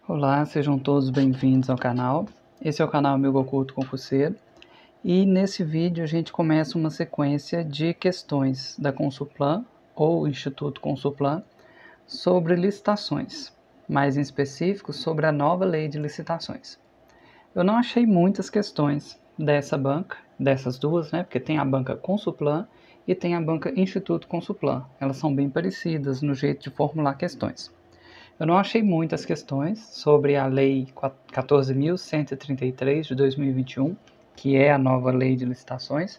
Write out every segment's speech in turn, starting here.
Olá, sejam todos bem-vindos ao canal. Esse é o canal Amigo Oculto Concurseiro e nesse vídeo a gente começa uma sequência de questões da Consulplan ou Instituto Consulplan sobre licitações, mais em específico sobre a nova lei de licitações. Eu não achei muitas questões dessa banca, dessas duas, né? Porque tem a banca Consulplan e tem a banca Instituto Consulplan. Elas são bem parecidas no jeito de formular questões. Eu não achei muitas questões sobre a Lei 14.133 de 2021, que é a nova lei de licitações.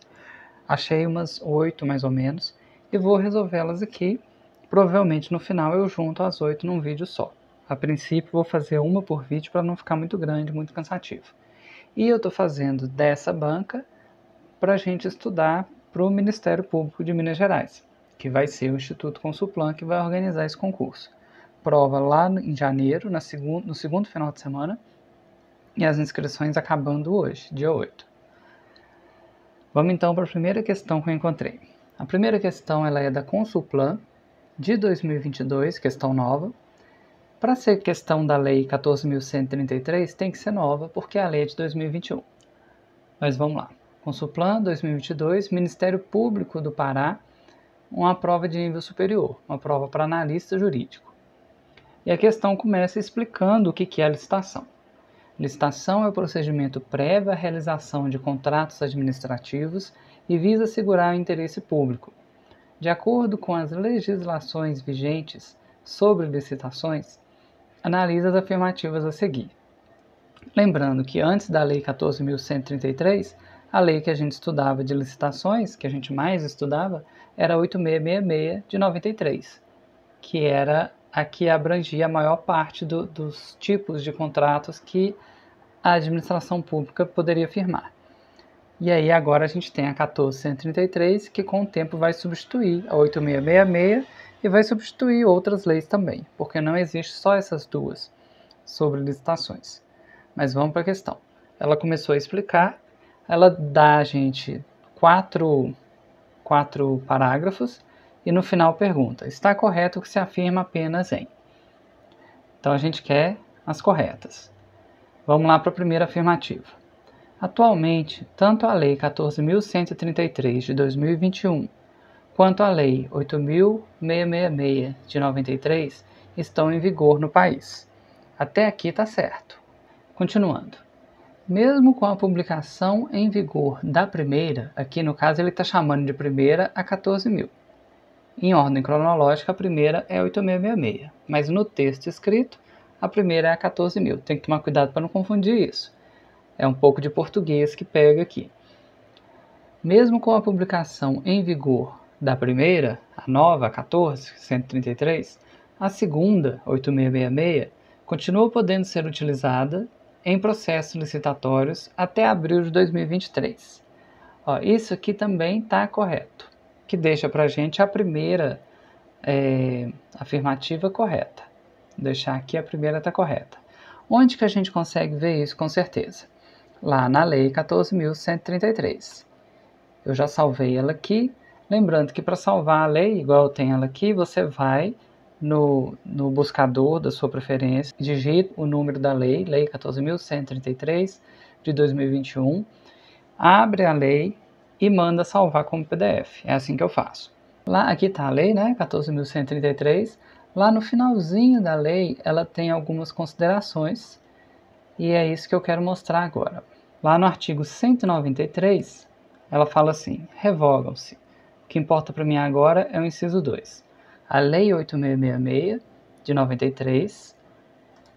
Achei umas 8 mais ou menos e vou resolvê-las aqui. Provavelmente no final eu junto as 8 num vídeo só. A princípio vou fazer uma por vídeo para não ficar muito grande, muito cansativo. E eu estou fazendo dessa banca para a gente estudar para o Ministério Público de Minas Gerais, que vai ser o Instituto Consulplan que vai organizar esse concurso. Prova lá em janeiro, no segundo final de semana, e as inscrições acabando hoje, dia 8. Vamos então para a primeira questão que eu encontrei. A primeira questão ela é da Consulplan, de 2022, questão nova. Para ser questão da Lei 14.133, tem que ser nova, porque a lei é de 2021. Mas vamos lá. Consulplan, 2022, Ministério Público do Pará, uma prova de nível superior, uma prova para analista jurídico. E a questão começa explicando o que é a licitação. Licitação é o procedimento prévio à realização de contratos administrativos e visa assegurar o interesse público. De acordo com as legislações vigentes sobre licitações, analisa as afirmativas a seguir. Lembrando que antes da Lei 14.133, a lei que a gente estudava de licitações, que a gente mais estudava, era 8666 de 93, que era a que abrangia a maior parte dos tipos de contratos que a administração pública poderia firmar. E aí agora a gente tem a 14.133, que com o tempo vai substituir a 8666 e vai substituir outras leis também, porque não existe só essas duas sobre licitações. Mas vamos para a questão. Ela começou a explicar, ela dá a gente quatro parágrafos, e no final pergunta, está correto que se afirma apenas em? Então a gente quer as corretas. Vamos lá para a primeira afirmativa. Atualmente, tanto a Lei 14.133 de 2021 quanto a Lei 8.666 de 93 estão em vigor no país. Até aqui está certo. Continuando. Mesmo com a publicação em vigor da primeira, aqui no caso ele está chamando de primeira a 14.000. Em ordem cronológica, a primeira é 8666, mas no texto escrito, a primeira é a 14.000. Tem que tomar cuidado para não confundir isso. É um pouco de português que pega aqui. Mesmo com a publicação em vigor da primeira, a nova, a 14.133, a segunda, 8666, continua podendo ser utilizada em processos licitatórios até abril de 2023. Isso aqui também está correto, que deixa para a gente a primeira afirmativa correta. Vou deixar aqui a primeira está correta. Onde que a gente consegue ver isso com certeza? Lá na Lei 14.133. Eu já salvei ela aqui. Lembrando que para salvar a lei, igual eu tenho ela aqui, você vai no buscador da sua preferência, digita o número da lei, Lei 14.133 de 2021, abre a lei e manda salvar como PDF. É assim que eu faço. Lá, aqui está a lei, né, 14.133. Lá no finalzinho da lei, ela tem algumas considerações e é isso que eu quero mostrar agora. Lá no artigo 193, ela fala assim, revogam-se. O que importa para mim agora é o inciso 2. A Lei 8666, de 93,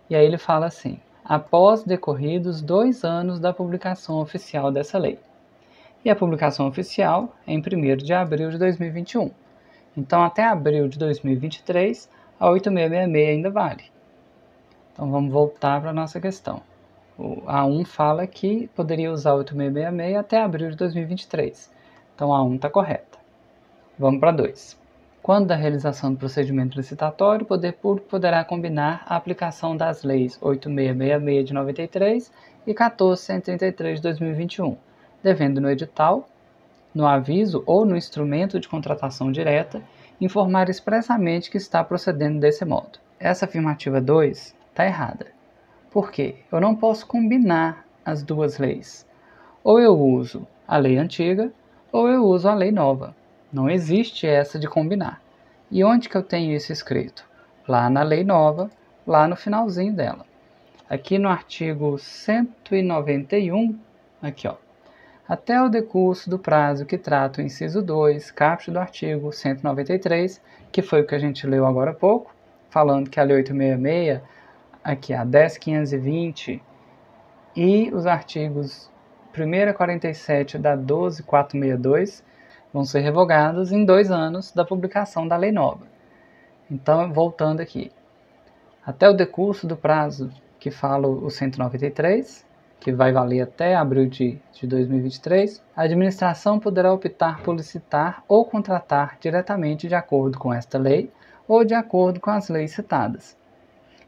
e aí ele fala assim, após decorridos 2 anos da publicação oficial dessa lei. E a publicação oficial é em 1º de abril de 2021. Então, até abril de 2023, a 8666 ainda vale. Então, vamos voltar para a nossa questão. O A1 fala que poderia usar 8666 até abril de 2023. Então, a 1 está correta. Vamos para 2. Quando da realização do procedimento licitatório, o Poder Público poderá combinar a aplicação das leis 8666 de 93 e 14.133 de 2021, devendo no edital, no aviso ou no instrumento de contratação direta, informar expressamente que está procedendo desse modo. Essa afirmativa 2 está errada. Por quê? Eu não posso combinar as duas leis. Ou eu uso a lei antiga, ou eu uso a lei nova. Não existe essa de combinar. E onde que eu tenho isso escrito? Lá na lei nova, lá no finalzinho dela. Aqui no artigo 191, aqui ó. Até o decurso do prazo que trata o inciso 2, caput do artigo 193, que foi o que a gente leu agora há pouco, falando que a Lei 866, aqui a 10.520 e os artigos 1º a 47 da 12.462 vão ser revogados em 2 anos da publicação da lei nova. Então, voltando aqui. Até o decurso do prazo que fala o 193, que vai valer até abril de 2023, a administração poderá optar por licitar ou contratar diretamente de acordo com esta lei ou de acordo com as leis citadas.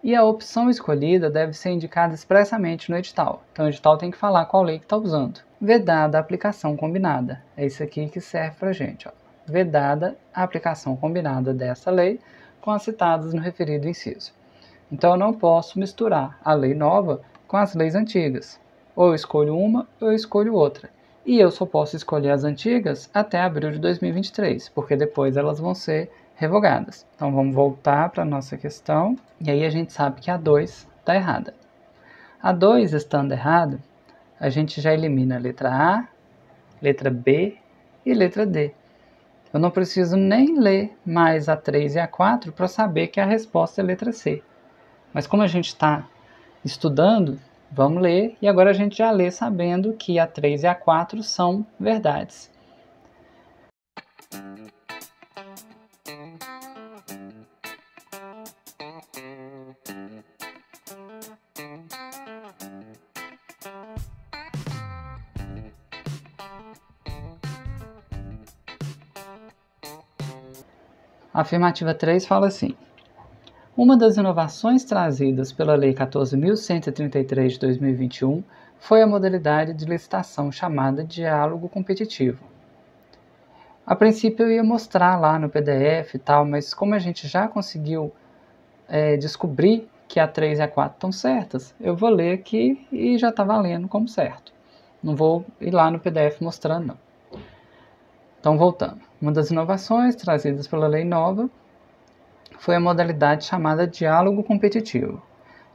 E a opção escolhida deve ser indicada expressamente no edital. Então o edital tem que falar qual lei que está usando. Vedada a aplicação combinada. É isso aqui que serve para a gente. Ó. Vedada a aplicação combinada dessa lei com as citadas no referido inciso. Então eu não posso misturar a lei nova com as leis antigas. Ou eu escolho uma ou eu escolho outra. E eu só posso escolher as antigas até abril de 2023, porque depois elas vão ser revogadas. Então vamos voltar para a nossa questão, e aí a gente sabe que a 2 está errada. A 2 estando errada, a gente já elimina a letra A, letra B e letra D. Eu não preciso nem ler mais a 3 e a 4 para saber que a resposta é a letra C. Mas como a gente está estudando, vamos ler, e agora a gente já lê sabendo que a 3 e a 4 são verdades. A afirmativa 3 fala assim: uma das inovações trazidas pela Lei 14.133 de 2021 foi a modalidade de licitação chamada diálogo competitivo. A princípio eu ia mostrar lá no PDF e tal, mas como a gente já conseguiu descobrir que a 3 e a 4 estão certas, eu vou ler aqui e já está valendo como certo. Não vou ir lá no PDF mostrando, não. Então, voltando. Uma das inovações trazidas pela lei nova foi a modalidade chamada diálogo competitivo.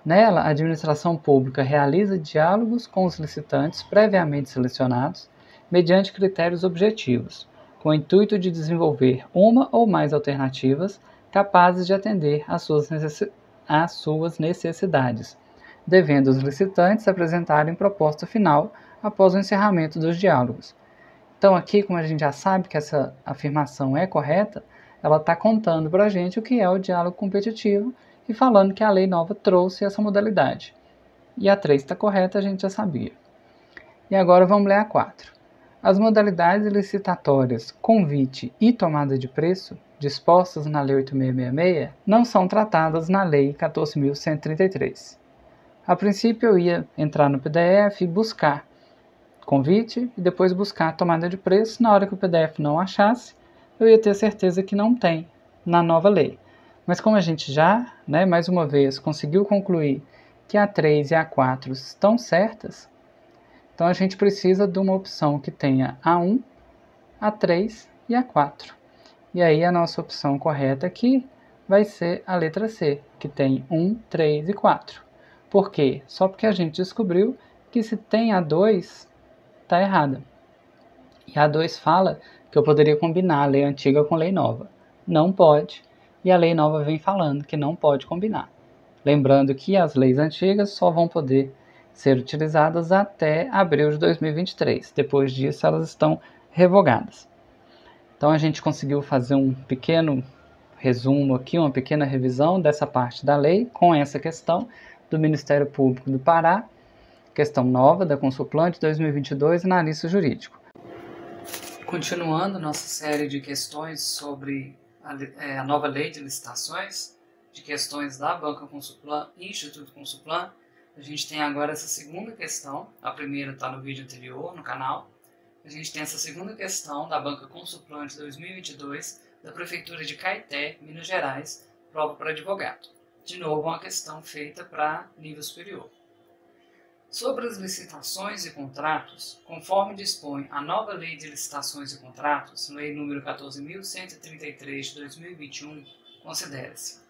Nela, a administração pública realiza diálogos com os licitantes previamente selecionados, mediante critérios objetivos, com o intuito de desenvolver uma ou mais alternativas capazes de atender às suas necessidades, devendo os licitantes apresentarem proposta final após o encerramento dos diálogos. Então aqui, como a gente já sabe que essa afirmação é correta, ela está contando para a gente o que é o diálogo competitivo e falando que a lei nova trouxe essa modalidade. E a 3 está correta, a gente já sabia. E agora vamos ler a 4. As modalidades licitatórias convite e tomada de preço, dispostas na Lei 8.666, não são tratadas na Lei 14.133. A princípio eu ia entrar no PDF e buscar convite e depois buscar a tomada de preço. Na hora que o PDF não achasse, eu ia ter certeza que não tem na nova lei. Mas como a gente já, mais uma vez, conseguiu concluir que a 3 e a 4 estão certas, então a gente precisa de uma opção que tenha a 1, a 3 e a 4. E aí a nossa opção correta aqui vai ser a letra C, que tem 1, 3 e 4. Por quê? Só porque a gente descobriu que se tem a 2, está errada. E a 2 fala que eu poderia combinar a lei antiga com a lei nova. Não pode, e a lei nova vem falando que não pode combinar. Lembrando que as leis antigas só vão poder ser utilizadas até abril de 2023. Depois disso, elas estão revogadas. Então a gente conseguiu fazer um pequeno resumo aqui, uma pequena revisão dessa parte da lei com essa questão do Ministério Público do Pará, questão nova da Consulplan de 2022, analista jurídico. Continuando nossa série de questões sobre a nova lei de licitações, de questões da Banca Consulplan e Instituto Consulplan, a gente tem agora essa segunda questão. A primeira está no vídeo anterior, no canal. A gente tem essa segunda questão da Banca Consulplan de 2022, da Prefeitura de Caeté, Minas Gerais, prova para advogado. De novo, uma questão feita para nível superior. Sobre as licitações e contratos, conforme dispõe a nova Lei de Licitações e Contratos, Lei nº 14.133 de 2021, considera-se: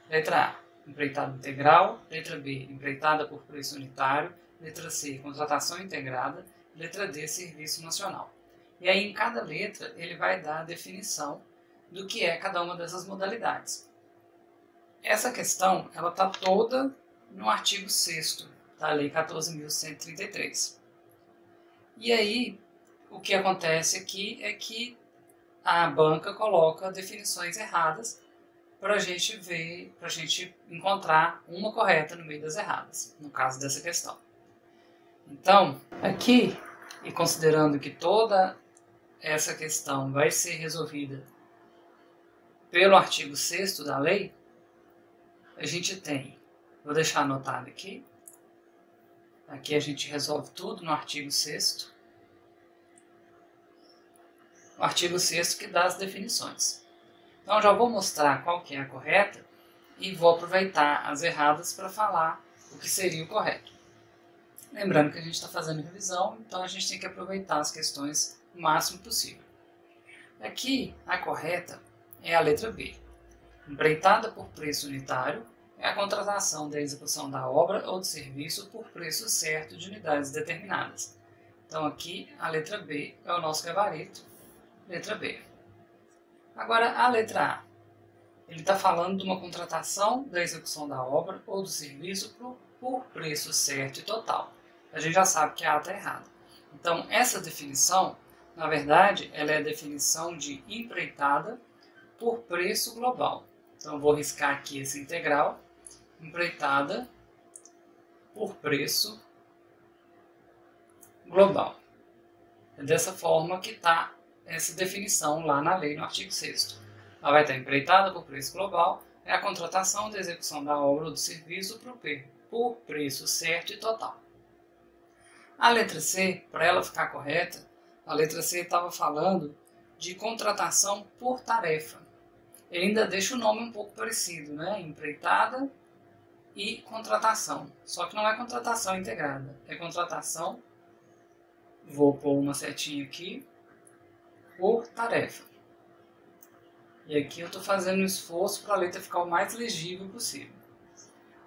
letra A, empreitada integral; letra B, empreitada por preço unitário; letra C, contratação integrada; letra D, serviço nacional. E aí, em cada letra, ele vai dar a definição do que é cada uma dessas modalidades. Essa questão ela está toda no artigo 6º da Lei 14.133. E aí, o que acontece aqui é que a banca coloca definições erradas para a gente ver, para a gente encontrar uma correta no meio das erradas, no caso dessa questão. Então, aqui, e considerando que toda essa questão vai ser resolvida pelo artigo 6º da lei, a gente tem, vou deixar anotado aqui a gente resolve tudo no artigo 6º, o artigo 6º que dá as definições. Então, já vou mostrar qual que é a correta e vou aproveitar as erradas para falar o que seria o correto. Lembrando que a gente está fazendo revisão, então a gente tem que aproveitar as questões o máximo possível. Aqui, a correta é a letra B. Empreitada por preço unitário é a contratação da execução da obra ou do serviço por preço certo de unidades determinadas. Então, aqui, a letra B é o nosso gabarito, letra B. Agora, a letra A. Ele está falando de uma contratação da execução da obra ou do serviço por preço certo e total. A gente já sabe que a A está errada. Então, essa definição, na verdade, ela é a definição de empreitada por preço global. Então, eu vou riscar aqui essa integral, empreitada por preço global. É dessa forma que está essa definição lá na lei, no artigo 6º. Ela vai estar empreitada por preço global, é a contratação da execução da obra ou do serviço por preço certo e total. A letra C, para ela ficar correta, a letra C estava falando de contratação por tarefa. Ele ainda deixa o nome um pouco parecido, né? Empreitada e contratação. Só que não é contratação integrada, é contratação, vou pôr uma setinha aqui, por tarefa. E aqui eu estou fazendo um esforço para a letra ficar o mais legível possível.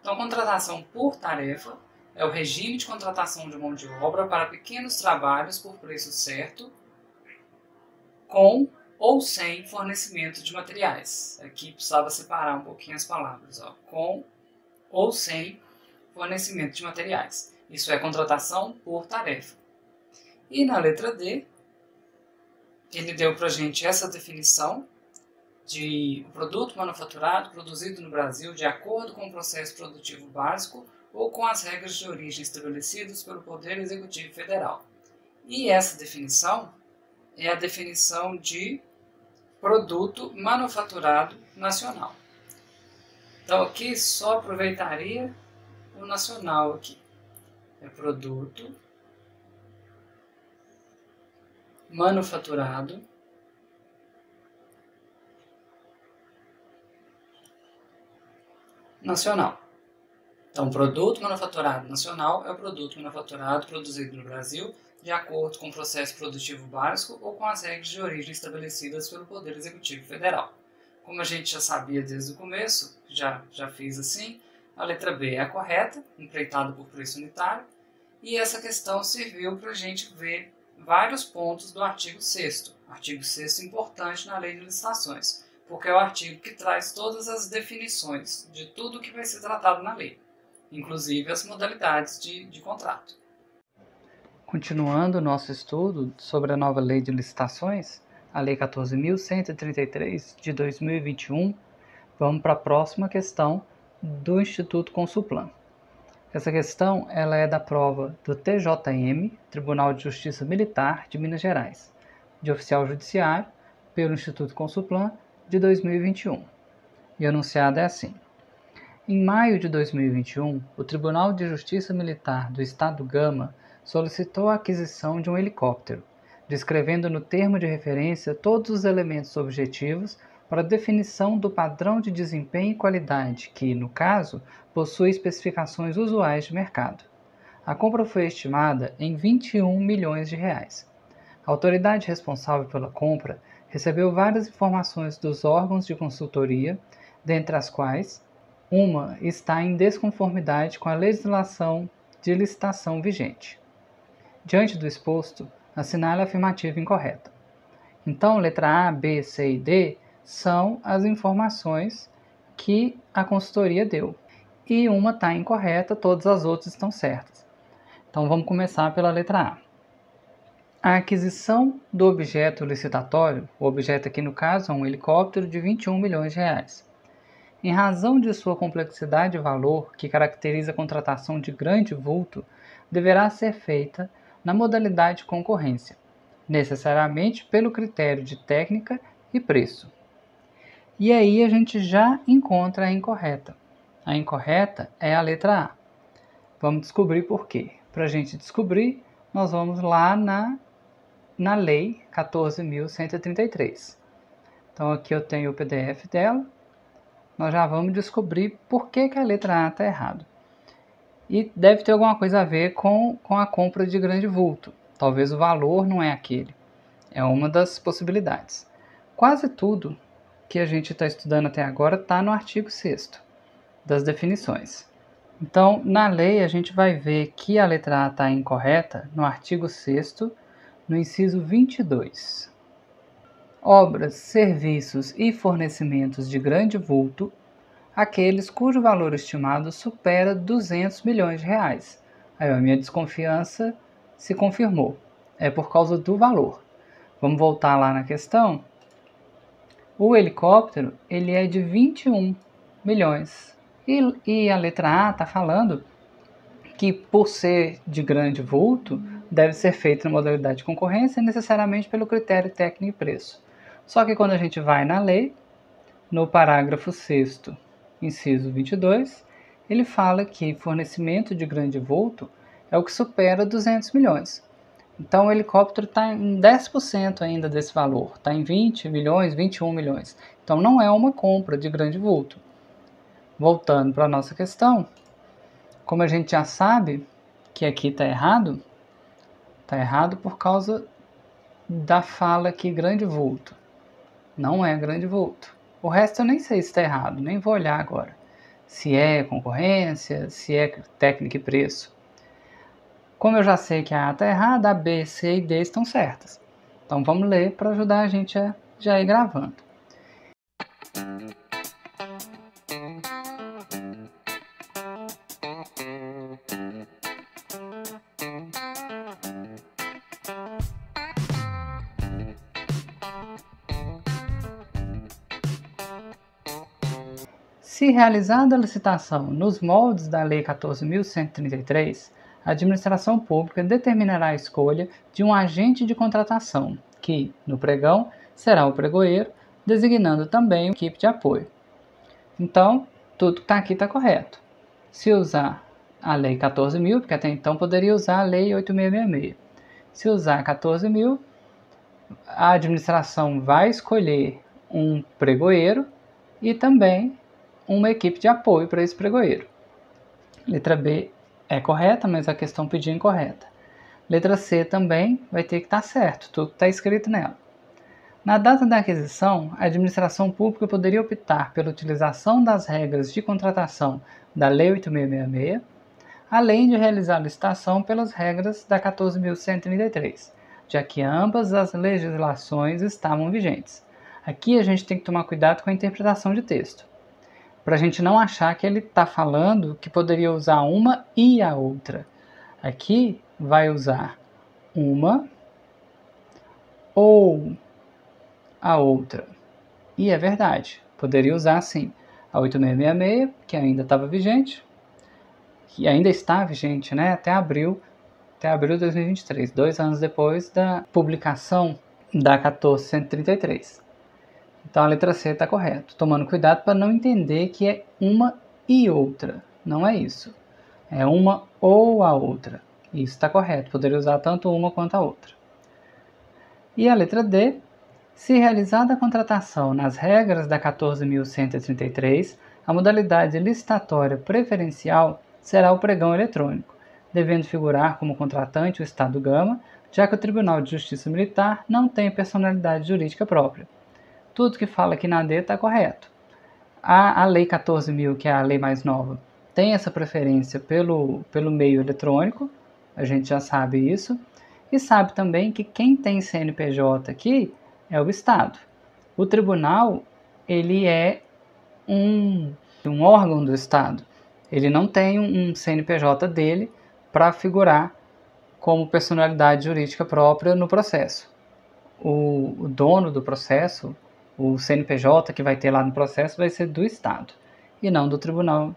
Então, contratação por tarefa é o regime de contratação de mão de obra para pequenos trabalhos por preço certo, com ou sem fornecimento de materiais. Aqui precisava separar um pouquinho as palavras, ó, com ou sem fornecimento de materiais. Isso é contratação por tarefa. E na letra D, ele deu para a gente essa definição de produto manufaturado produzido no Brasil de acordo com o processo produtivo básico ou com as regras de origem estabelecidas pelo Poder Executivo Federal. E essa definição é a definição de produto manufaturado nacional. Então aqui só aproveitaria o nacional aqui. É produto manufaturado nacional. Então, produto manufaturado nacional é o produto manufaturado produzido no Brasil de acordo com o processo produtivo básico ou com as regras de origem estabelecidas pelo Poder Executivo Federal. Como a gente já sabia desde o começo, já fiz assim, a letra B é a correta, empreitada por preço unitário, e essa questão serviu para a gente ver vários pontos do artigo 6º. Artigo 6º importante na Lei de Licitações, porque é o artigo que traz todas as definições de tudo que vai ser tratado na lei, inclusive as modalidades de contrato. Continuando o nosso estudo sobre a nova Lei de Licitações, a Lei 14.133 de 2021, vamos para a próxima questão do Instituto Consulplan. Essa questão ela é da prova do TJM, Tribunal de Justiça Militar de Minas Gerais, de oficial judiciário, pelo Instituto Consulplan, de 2021. E anunciada é assim. Em maio de 2021, o Tribunal de Justiça Militar do Estado do Gama solicitou a aquisição de um helicóptero, descrevendo no termo de referência todos os elementos objetivos para a definição do padrão de desempenho e qualidade que, no caso, possui especificações usuais de mercado. A compra foi estimada em 21 milhões de reais. A autoridade responsável pela compra recebeu várias informações dos órgãos de consultoria, dentre as quais uma está em desconformidade com a legislação de licitação vigente. Diante do exposto, assinale a afirmativa incorreta. Então, letra A, B, C e D são as informações que a consultoria deu. E uma está incorreta, todas as outras estão certas. Então, vamos começar pela letra A. A aquisição do objeto licitatório, o objeto aqui no caso é um helicóptero de 21 milhões de reais. Em razão de sua complexidade e valor, que caracteriza a contratação de grande vulto, deverá ser feita na modalidade de concorrência, necessariamente pelo critério de técnica e preço. E aí a gente já encontra a incorreta. A incorreta é a letra A. Vamos descobrir por quê. Para a gente descobrir, nós vamos lá na Lei 14.133. Então aqui eu tenho o PDF dela. Nós já vamos descobrir por que a letra A está errada. E deve ter alguma coisa a ver com a compra de grande vulto. Talvez o valor não é aquele. É uma das possibilidades. Quase tudo que a gente está estudando até agora está no artigo 6º das definições. Então, na lei, a gente vai ver que a letra A está incorreta no artigo 6º, no inciso 22. Obras, serviços e fornecimentos de grande vulto, aqueles cujo valor estimado supera 200 milhões de reais. Aí a minha desconfiança se confirmou. É por causa do valor. Vamos voltar lá na questão. O helicóptero ele é de 21 milhões. E a letra A está falando que, por ser de grande vulto, deve ser feito na modalidade de concorrência necessariamente pelo critério técnico e preço. Só que quando a gente vai na lei, no parágrafo 6º, inciso 22, ele fala que fornecimento de grande vulto é o que supera 200 milhões. Então o helicóptero está em 10% ainda desse valor, está em 20 milhões, 21 milhões. Então não é uma compra de grande vulto. Voltando para a nossa questão, como a gente já sabe que aqui está errado por causa da fala aqui grande vulto. Não é grande vulto. O resto eu nem sei se está errado, nem vou olhar agora. Se é concorrência, se é técnica e preço. Como eu já sei que a A está errada, a B, C e D estão certas. Então vamos ler para ajudar a gente a já ir gravando. Se realizada a licitação nos moldes da Lei 14.133, a administração pública determinará a escolha de um agente de contratação, que, no pregão, será o pregoeiro, designando também uma equipe de apoio. Então, tudo que está aqui está correto. Se usar a Lei 14.000, porque até então poderia usar a Lei 8.666. Se usar 14.000, a administração vai escolher um pregoeiro e também uma equipe de apoio para esse pregoeiro. Letra B é correta, mas a questão pediu incorreta. Letra C também vai ter que estar certo, tudo está escrito nela. Na data da aquisição, a administração pública poderia optar pela utilização das regras de contratação da Lei 8.666, além de realizar a licitação pelas regras da 14.133, já que ambas as legislações estavam vigentes. Aqui a gente tem que tomar cuidado com a interpretação de texto, para a gente não achar que ele está falando que poderia usar uma e a outra. Aqui vai usar uma ou a outra. E é verdade, poderia usar sim a 8.666, que ainda estava vigente, que ainda está vigente, né, até abril de 2023, 2 anos depois da publicação da 14.133. Então a letra C está correta, tomando cuidado para não entender que é uma e outra. Não é isso. É uma ou a outra. Isso está correto, poderia usar tanto uma quanto a outra. E a letra D, se realizada a contratação nas regras da 14.133, a modalidade licitatória preferencial será o pregão eletrônico, devendo figurar como contratante o Estado Gama, já que o Tribunal de Justiça Militar não tem personalidade jurídica própria. Tudo que fala aqui na D está correto. A Lei 14.000, que é a lei mais nova, tem essa preferência pelo meio eletrônico, a gente já sabe isso, e sabe também que quem tem CNPJ aqui é o Estado. O tribunal, ele é um órgão do Estado. Ele não tem um CNPJ dele para figurar como personalidade jurídica própria no processo. O dono do processo, o CNPJ que vai ter lá no processo, vai ser do Estado e não do Tribunal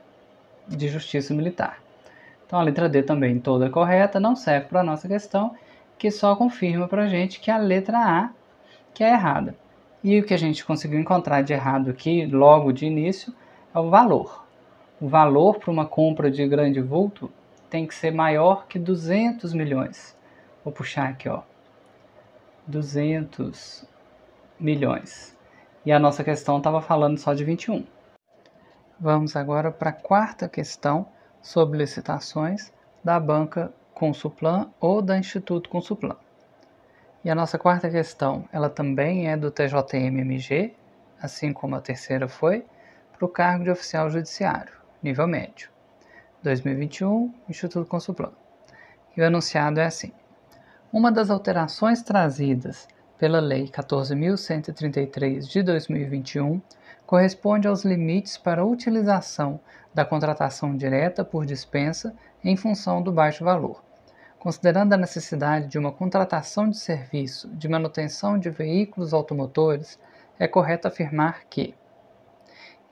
de Justiça Militar. Então a letra D também toda correta, não serve para a nossa questão, que só confirma para a gente que a letra A que é errada. E o que a gente conseguiu encontrar de errado aqui, logo de início, é o valor. O valor para uma compra de grande vulto tem que ser maior que 200 milhões. Vou puxar aqui, ó. 200 milhões. E a nossa questão estava falando só de 21. Vamos agora para a quarta questão sobre licitações da Banca Consulplan ou da Instituto Consulplan. E a nossa quarta questão, ela também é do TJM-MG, assim como a terceira foi, para o cargo de oficial judiciário, nível médio. 2021, Instituto Consulplan. E o enunciado é assim. Uma das alterações trazidas pela Lei 14.133 de 2021 corresponde aos limites para a utilização da contratação direta por dispensa em função do baixo valor. Considerando a necessidade de uma contratação de serviço de manutenção de veículos automotores, é correto afirmar que...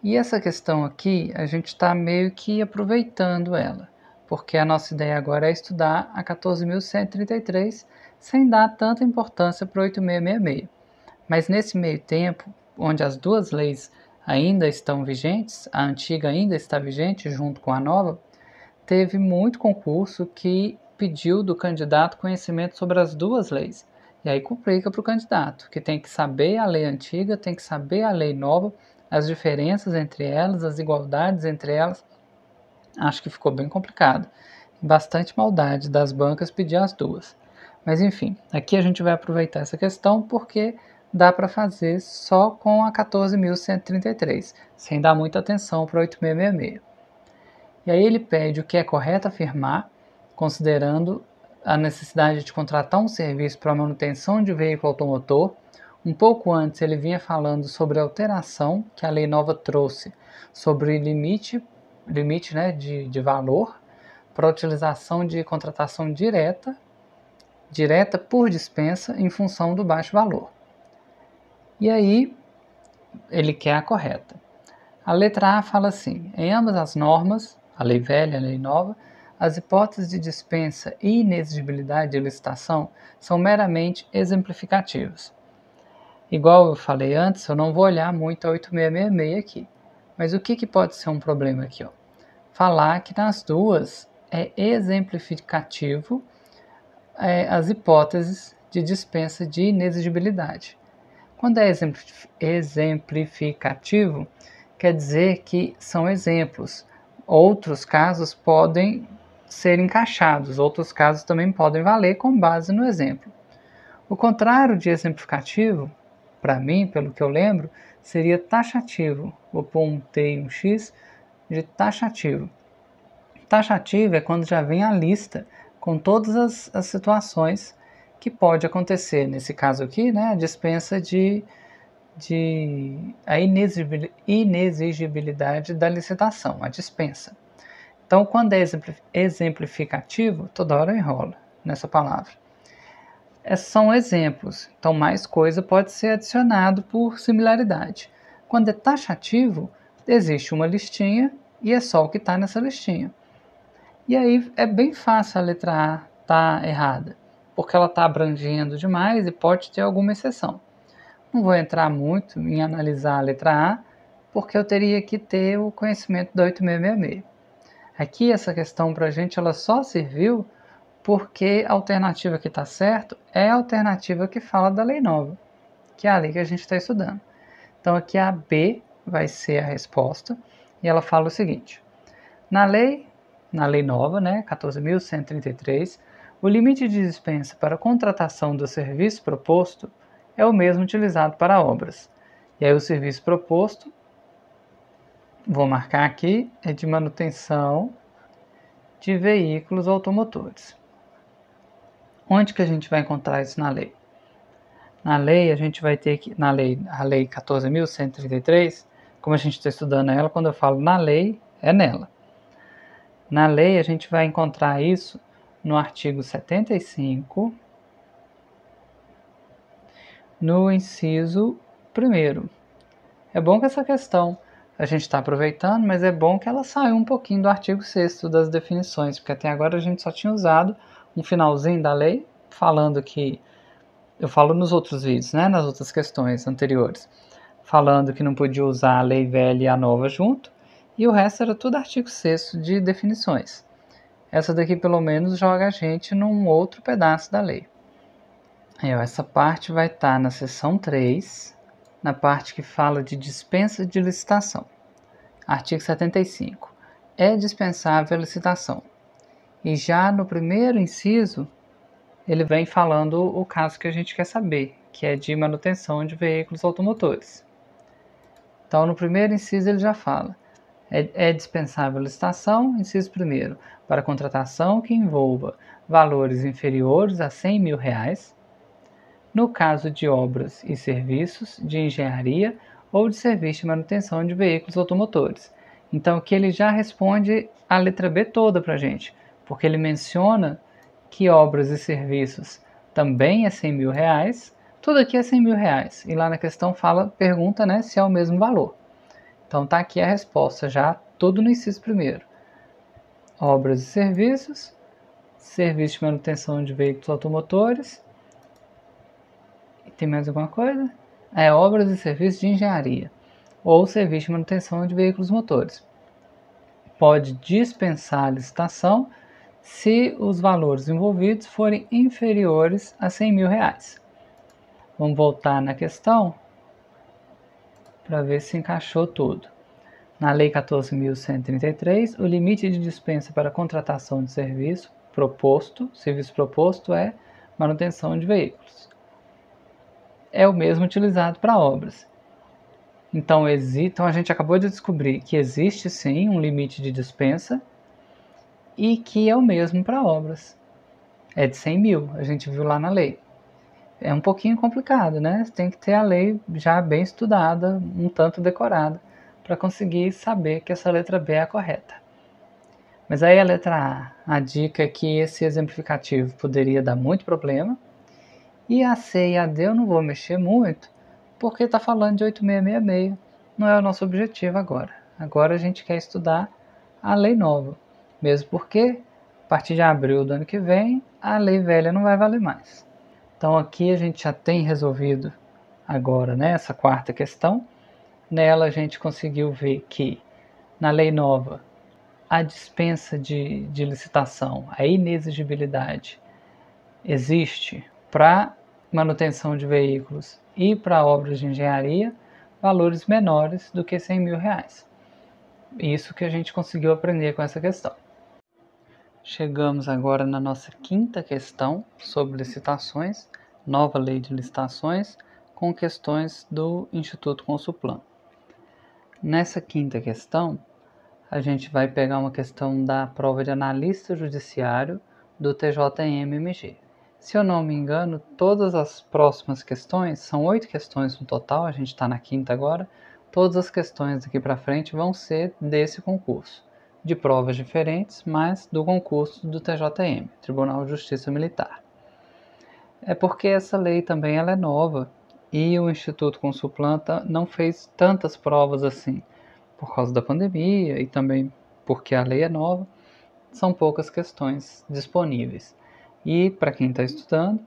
E essa questão aqui, a gente está meio que aproveitando ela, porque a nossa ideia agora é estudar a 14.133 sem dar tanta importância para o 8666. Mas nesse meio tempo, onde as duas leis ainda estão vigentes, a antiga ainda está vigente junto com a nova, teve muito concurso que pediu do candidato conhecimento sobre as duas leis. E aí complica para o candidato, que tem que saber a lei antiga, tem que saber a lei nova, as diferenças entre elas, as igualdades entre elas. Acho que ficou bem complicado. Bastante maldade das bancas pedir as duas. Mas enfim, aqui a gente vai aproveitar essa questão porque dá para fazer só com a 14.133, sem dar muita atenção para 8666. E aí ele pede o que é correto afirmar, considerando a necessidade de contratar um serviço para manutenção de veículo automotor. Um pouco antes ele vinha falando sobre a alteração que a lei nova trouxe sobre limite de valor para a utilização de contratação direta por dispensa em função do baixo valor. E aí ele quer a correta. A letra A fala assim: em ambas as normas, a lei velha e a lei nova, as hipóteses de dispensa e inexigibilidade de licitação são meramente exemplificativas. Igual eu falei antes, eu não vou olhar muito a 8666 aqui. Mas o que pode ser um problema aqui? Ó? Falar que nas duas é exemplificativo as hipóteses de dispensa de inexigibilidade. Quando é exemplificativo, quer dizer que são exemplos. Outros casos podem ser encaixados, outros casos também podem valer com base no exemplo. O contrário de exemplificativo, para mim, pelo que eu lembro, seria taxativo. Vou pôr um T e um X de taxativo. Taxativo é quando já vem a lista com todas as situações que pode acontecer. Nesse caso aqui, né, a dispensa a inexigibilidade da licitação, a dispensa. Então, quando é exemplificativo, toda hora eu enrolo nessa palavra. São exemplos, então mais coisa pode ser adicionado por similaridade. Quando é taxativo, existe uma listinha e é só o que está nessa listinha. E aí é bem fácil a letra A estar errada, porque ela está abrangendo demais e pode ter alguma exceção. Não vou entrar muito em analisar a letra A, porque eu teria que ter o conhecimento da 8666. Aqui essa questão para a gente ela só serviu porque a alternativa que está certo é a alternativa que fala da lei nova, que é a lei que a gente está estudando. Então aqui a B vai ser a resposta, e ela fala o seguinte: na lei na lei nova, né, 14.133, o limite de dispensa para contratação do serviço proposto é o mesmo utilizado para obras. E aí o serviço proposto, vou marcar aqui, é de manutenção de veículos automotores. Onde que a gente vai encontrar isso na lei? Na lei, a gente vai ter que, a lei 14.133, como a gente está estudando ela, quando eu falo na lei, é nela. Na lei, a gente vai encontrar isso no artigo 75, no inciso 1º. É bom que essa questão a gente está aproveitando, mas é bom que ela saia um pouquinho do artigo 6º das definições, porque até agora a gente só tinha usado um finalzinho da lei, falando que, eu falo nos outros vídeos, né, nas outras questões anteriores, falando que não podia usar a lei velha e a nova junto, e o resto era tudo artigo 6º de definições. Essa daqui pelo menos joga a gente num outro pedaço da lei. Aí, ó, essa parte vai estar na seção 3, na parte que fala de dispensa de licitação. Artigo 75. É dispensável a licitação. E já no primeiro inciso, ele vem falando o caso que a gente quer saber, que é de manutenção de veículos automotores. Então, no primeiro inciso ele já fala: é dispensável a licitação, inciso 1º, para contratação que envolva valores inferiores a R$100.000, no caso de obras e serviços de engenharia ou de serviço de manutenção de veículos automotores. Então, aqui ele já responde a letra B toda para a gente, porque ele menciona que obras e serviços também é R$100.000, tudo aqui é R$100.000, e lá na questão pergunta, né, se é o mesmo valor. Então tá aqui a resposta já, tudo no inciso 1º. Obras e serviços, serviço de manutenção de veículos automotores. E tem mais alguma coisa? Obras e serviços de engenharia, ou serviço de manutenção de veículos motores. Pode dispensar a licitação se os valores envolvidos forem inferiores a R$100.000. Vamos voltar na questão para ver se encaixou tudo. Na Lei 14.133, o limite de dispensa para contratação de serviço proposto é manutenção de veículos. É o mesmo utilizado para obras. Então a gente acabou de descobrir que existe sim um limite de dispensa e que é o mesmo para obras. É de 100 mil, a gente viu lá na lei. É um pouquinho complicado, né? Tem que ter a lei já bem estudada, um tanto decorada, para conseguir saber que essa letra B é a correta. Mas aí a letra A dica é que esse exemplificativo poderia dar muito problema, e a C e a D eu não vou mexer muito, porque está falando de 8666, não é o nosso objetivo agora. Agora a gente quer estudar a lei nova, mesmo porque a partir de abril do ano que vem, a lei velha não vai valer mais. Então aqui a gente já tem resolvido agora, né, essa quarta questão. Nela a gente conseguiu ver que na lei nova a dispensa de licitação, a inexigibilidade, existe para manutenção de veículos e para obras de engenharia valores menores do que R$100.000. Isso que a gente conseguiu aprender com essa questão. Chegamos agora na nossa quinta questão sobre licitações, nova lei de licitações, com questões do Instituto Consulplan. Nessa quinta questão, a gente vai pegar uma questão da prova de analista judiciário do TJM-MG. Se eu não me engano, todas as próximas questões, são 8 questões no total, a gente está na quinta agora, todas as questões daqui para frente vão ser desse concurso, de provas diferentes, mas do concurso do TJM, Tribunal de Justiça Militar. É porque essa lei também ela é nova e o Instituto Consulplan não fez tantas provas assim, por causa da pandemia e também porque a lei é nova, são poucas questões disponíveis. E para quem está estudando,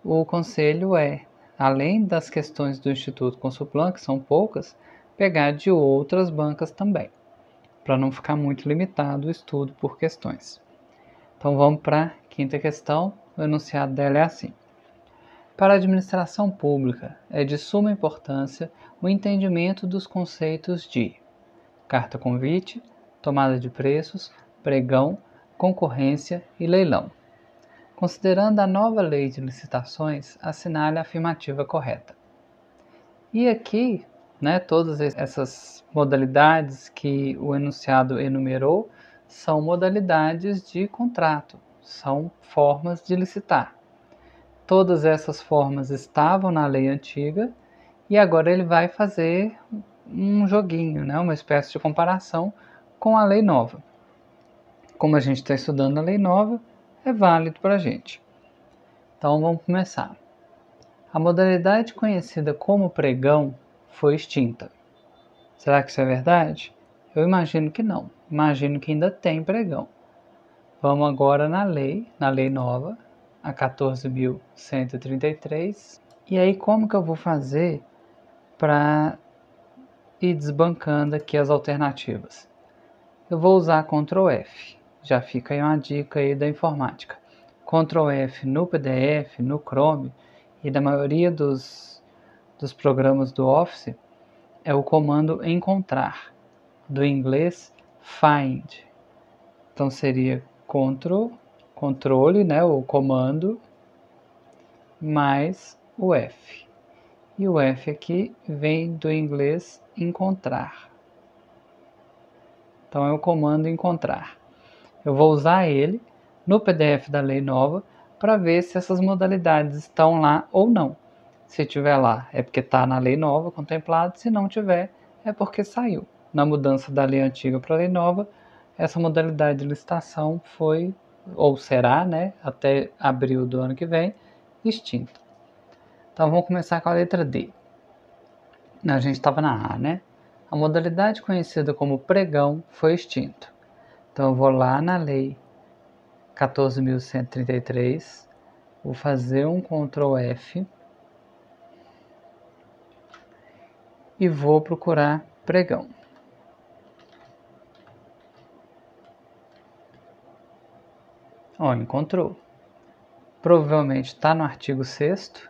o conselho é, além das questões do Instituto Consulplan, que são poucas, pegar de outras bancas também, para não ficar muito limitado o estudo por questões. Então vamos para a quinta questão, o enunciado dela é assim. Para a administração pública, é de suma importância o entendimento dos conceitos de carta-convite, tomada de preços, pregão, concorrência e leilão. Considerando a nova lei de licitações, assinale a afirmativa correta. E aqui, todas essas modalidades que o enunciado enumerou são modalidades de contrato, são formas de licitar. Todas essas formas estavam na lei antiga e agora ele vai fazer um joguinho, uma espécie de comparação com a lei nova. Como a gente está estudando a lei nova, é válido para a gente. Então vamos começar. A modalidade conhecida como pregão foi extinta. Será que isso é verdade? Eu imagino que não. Imagino que ainda tem pregão. Vamos agora na lei nova, a 14.133. E aí como que eu vou fazer para ir desbancando aqui as alternativas? Eu vou usar Ctrl F. Já fica aí uma dica aí da informática. Ctrl F no PDF, no Chrome e da maioria dos programas do Office é o comando encontrar, do inglês find. Então seria controle, o comando, mais o F. E o F aqui vem do inglês encontrar. Então é o comando encontrar. Eu vou usar ele no PDF da lei nova para ver se essas modalidades estão lá ou não. Se tiver lá, é porque está na lei nova contemplado. Se não tiver, é porque saiu. Na mudança da lei antiga para a lei nova, essa modalidade de licitação foi, ou será, até abril do ano que vem, extinta. Então vamos começar com a letra D. A gente estava na A, A modalidade conhecida como pregão foi extinta. Então eu vou lá na lei 14.133, vou fazer um Ctrl F e vou procurar pregão. Encontrou. Provavelmente está no artigo 6º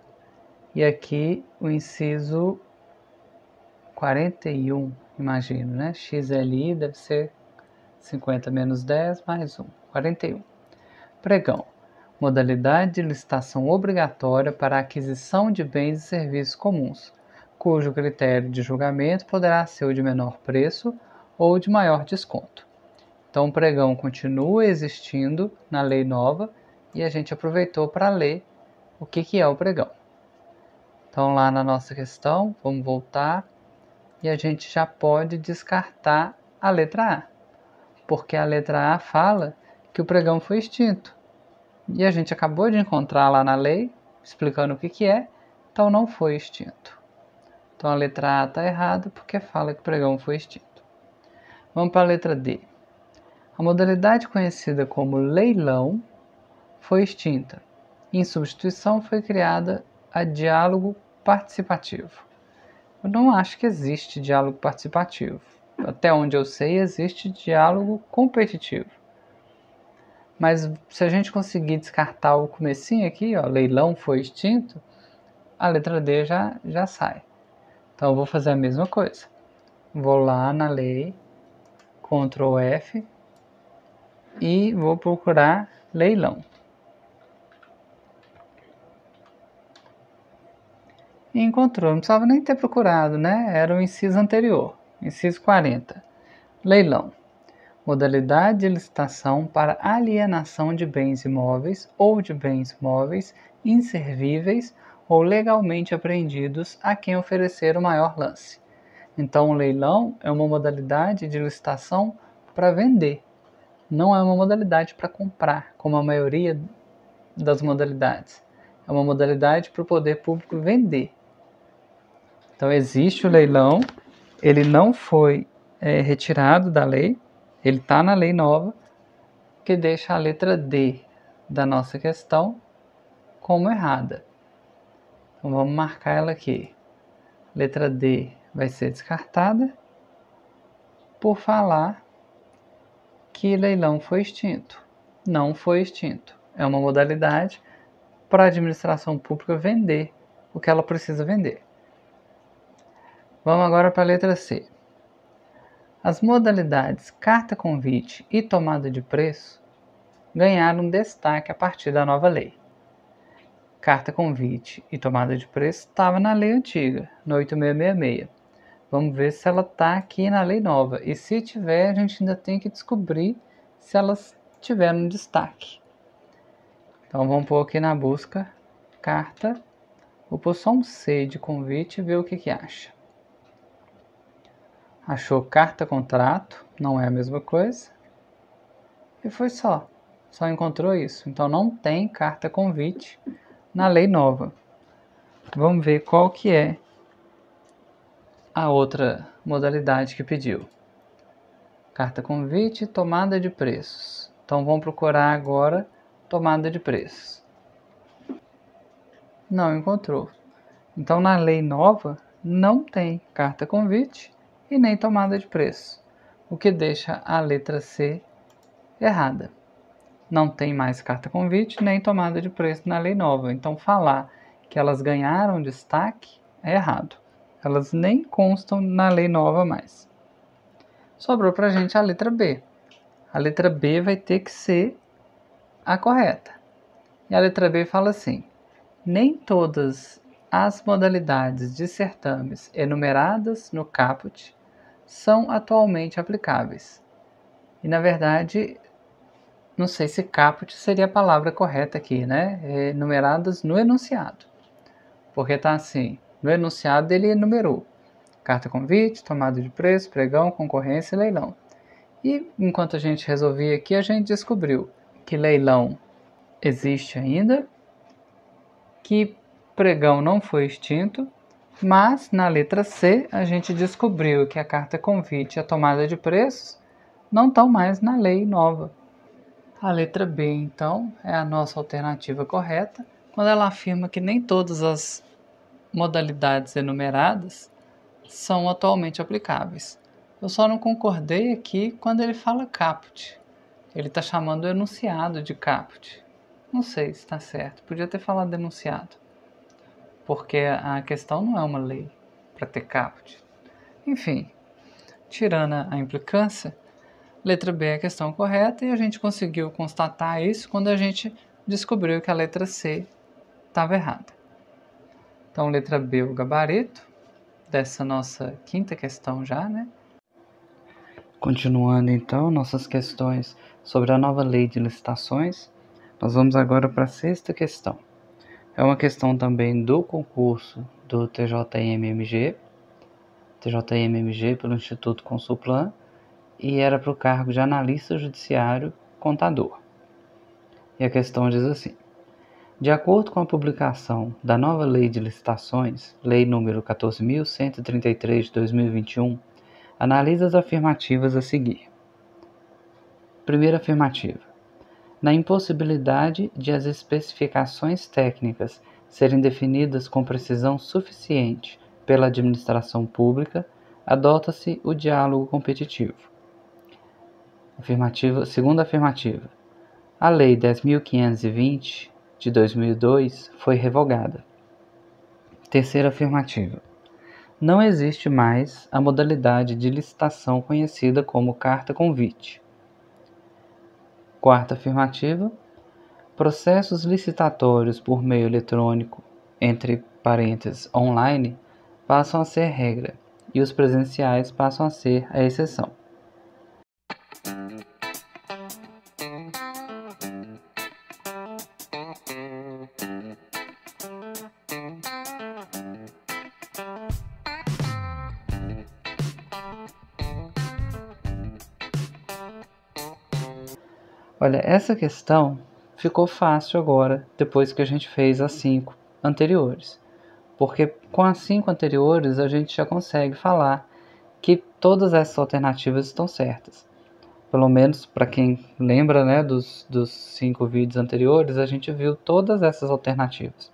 e aqui o inciso 41, imagino, XLI deve ser 50 menos 10 mais 1, 41. Pregão. Modalidade de licitação obrigatória para a aquisição de bens e serviços comuns, cujo critério de julgamento poderá ser o de menor preço ou de maior desconto. Então, o pregão continua existindo na lei nova e a gente aproveitou para ler o que é o pregão. Então, lá na nossa questão, vamos voltar e a gente já pode descartar a letra A, porque a letra A fala que o pregão foi extinto. E a gente acabou de encontrar lá na lei, explicando o que é, então não foi extinto. Então a letra A está errada porque fala que o pregão foi extinto. Vamos para a letra D. A modalidade conhecida como leilão foi extinta. Em substituição foi criada a diálogo participativo. Eu não acho que existe diálogo participativo. Até onde eu sei, existe diálogo competitivo. Mas se a gente conseguir descartar o comecinho aqui, leilão foi extinto, a letra D já sai. Então eu vou fazer a mesma coisa. Vou lá na lei, Ctrl F, e vou procurar leilão. E encontrou, não precisava nem ter procurado, Era o inciso anterior, inciso 40. Leilão. Modalidade de licitação para alienação de bens imóveis ou de bens móveis inservíveis ou legalmente apreendidos a quem oferecer o maior lance. Então, o leilão é uma modalidade de licitação para vender, não é uma modalidade para comprar, como a maioria das modalidades. É uma modalidade para o poder público vender. Então, existe o leilão, ele não foi retirado da lei, ele está na lei nova, que deixa a letra D da nossa questão como errada. Então vamos marcar ela aqui. Letra D vai ser descartada por falar que leilão foi extinto. Não foi extinto. É uma modalidade para a administração pública vender o que ela precisa vender. Vamos agora para a letra C. As modalidades carta convite e tomada de preço ganharam destaque a partir da nova lei. Carta convite e tomada de preço estava na lei antiga, no 8666. Vamos ver se ela está aqui na lei nova. E se tiver, a gente ainda tem que descobrir se elas tiveram destaque. Então vamos pôr aqui na busca carta. Vou pôr só um C de convite e ver o que acha. Achou carta contrato, não é a mesma coisa. E foi só encontrou isso. Então não tem carta convite na lei nova. Vamos ver qual que é a outra modalidade que pediu. Carta convite e tomada de preços. Então vamos procurar agora tomada de preços. Não encontrou. Então na lei nova não tem carta convite e nem tomada de preço, o que deixa a letra C errada. Não tem mais carta convite nem tomada de preço na lei nova. Então falar que elas ganharam destaque é errado. Elas nem constam na lei nova mais. Sobrou para a gente a letra B. A letra B vai ter que ser a correta. E a letra B fala assim: nem todas as modalidades de certames enumeradas no caput são atualmente aplicáveis. E na verdade, não sei se caput seria a palavra correta aqui, né? Enumeradas no enunciado. Porque tá assim, no enunciado ele enumerou carta convite, tomada de preço, pregão, concorrência e leilão. E enquanto a gente resolvia aqui, a gente descobriu que leilão existe ainda, que pregão não foi extinto, mas na letra C a gente descobriu que a carta convite e a tomada de preços não estão mais na lei nova. A letra B, então, é a nossa alternativa correta, quando ela afirma que nem todas as modalidades enumeradas são atualmente aplicáveis. Eu só não concordei aqui quando ele fala caput. Ele está chamando o enunciado de caput. Não sei se está certo, podia ter falado enunciado, porque a questão não é uma lei para ter caput. Enfim, tirando a implicância, letra B é a questão correta e a gente conseguiu constatar isso quando a gente descobriu que a letra C estava errada. Então, letra B, o gabarito dessa nossa quinta questão já, né? Continuando então nossas questões sobre a nova lei de licitações, nós vamos agora para a sexta questão. É uma questão também do concurso do TJM-MG pelo Instituto Consulplan, e era para o cargo de analista judiciário contador. E a questão diz assim: de acordo com a publicação da nova Lei de Licitações, Lei nº 14.133 de 2021, analisa as afirmativas a seguir. Primeira afirmativa: na impossibilidade de as especificações técnicas serem definidas com precisão suficiente pela administração pública, adota-se o diálogo competitivo. Segunda afirmativa: a Lei 10.520 de 2002 foi revogada. Terceira afirmativa: não existe mais a modalidade de licitação conhecida como carta convite. Quarta afirmativa: processos licitatórios por meio eletrônico, entre parênteses online, passam a ser regra e os presenciais passam a ser a exceção. Olha, essa questão ficou fácil agora, depois que a gente fez as 5 anteriores. Porque com as 5 anteriores a gente já consegue falar que todas essas alternativas estão certas. Pelo menos para quem lembra, né, dos 5 vídeos anteriores, a gente viu todas essas alternativas.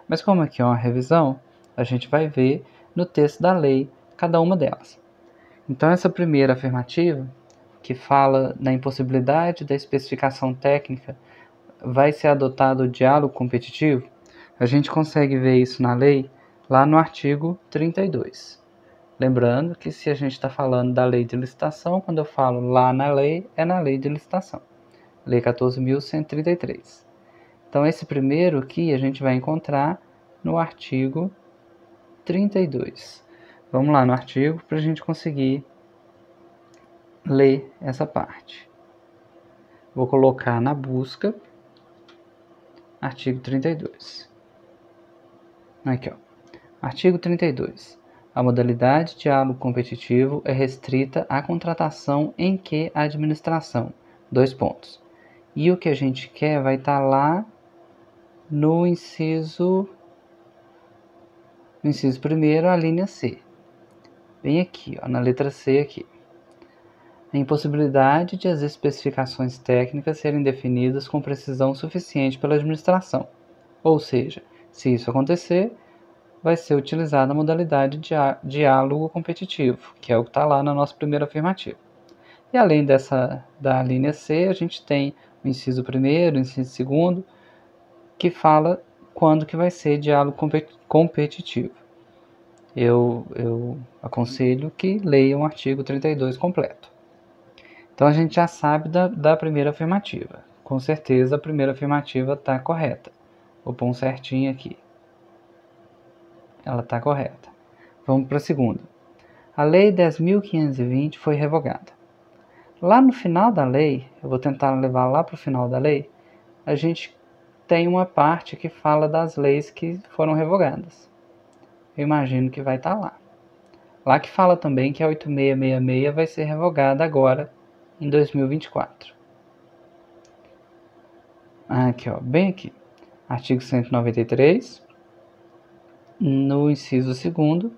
Mas como aqui é uma revisão, a gente vai ver no texto da lei cada uma delas. Então essa primeira afirmativa, que fala na impossibilidade da especificação técnica, vai ser adotado o diálogo competitivo, a gente consegue ver isso na lei lá no artigo 32. Lembrando que se a gente está falando da lei de licitação, quando eu falo lá na lei, é na lei de licitação. Lei 14.133. Então, esse primeiro aqui a gente vai encontrar no artigo 32. Vamos lá no artigo para a gente conseguir ler essa parte. Vou colocar na busca, artigo 32. Aqui, ó. Artigo 32. A modalidade de diálogo competitivo é restrita à contratação em que a administração, e o que a gente quer vai estar lá no inciso primeiro, a linha C. Bem aqui, ó, na letra C aqui. A impossibilidade de as especificações técnicas serem definidas com precisão suficiente pela administração. Ou seja, se isso acontecer, vai ser utilizada a modalidade de diálogo competitivo, que é o que está lá na nossa primeira afirmativa. E além da linha C, a gente tem o inciso primeiro, o inciso segundo, que fala quando que vai ser diálogo competitivo. Eu aconselho que leiam o artigo 32 completo. Então a gente já sabe da primeira afirmativa. Com certeza a primeira afirmativa está correta. Vou pôr um certinho aqui. Ela está correta. Vamos para a segunda. A Lei 10.520 foi revogada. Lá no final da lei, eu vou tentar levar lá para o final da lei, a gente tem uma parte que fala das leis que foram revogadas. Eu imagino que vai estar lá. Lá que fala também que a 8666 vai ser revogada agora, em 2024. Aqui, ó, bem aqui. Artigo 193, no inciso 2º,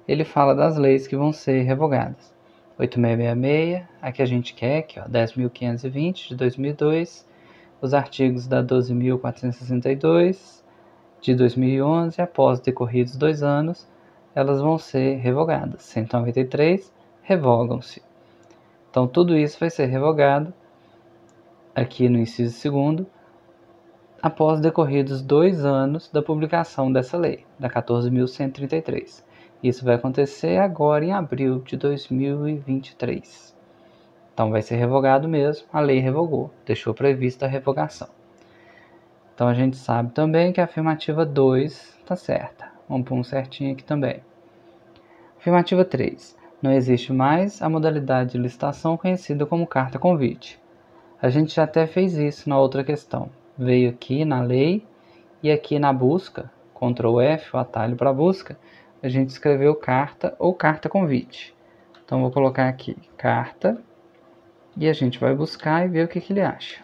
ele fala das leis que vão ser revogadas. 8666, a que a gente quer, aqui, ó, 10.520 de 2002, os artigos da 12.462 de 2011, após decorridos 2 anos, elas vão ser revogadas. 193 revogam-se. Então, tudo isso vai ser revogado aqui no inciso 2º, após decorridos 2 anos da publicação dessa lei, da 14.133. Isso vai acontecer agora em abril de 2023. Então vai ser revogado mesmo, a lei revogou, deixou prevista a revogação. Então a gente sabe também que a afirmativa 2 está certa. Vamos pôr um certinho aqui também. Afirmativa 3. Não existe mais a modalidade de licitação conhecida como carta convite. A gente já até fez isso na outra questão. Veio aqui na lei e aqui na busca, Ctrl F, o atalho para busca, a gente escreveu carta ou carta convite. Então vou colocar aqui carta e a gente vai buscar e ver o que ele acha.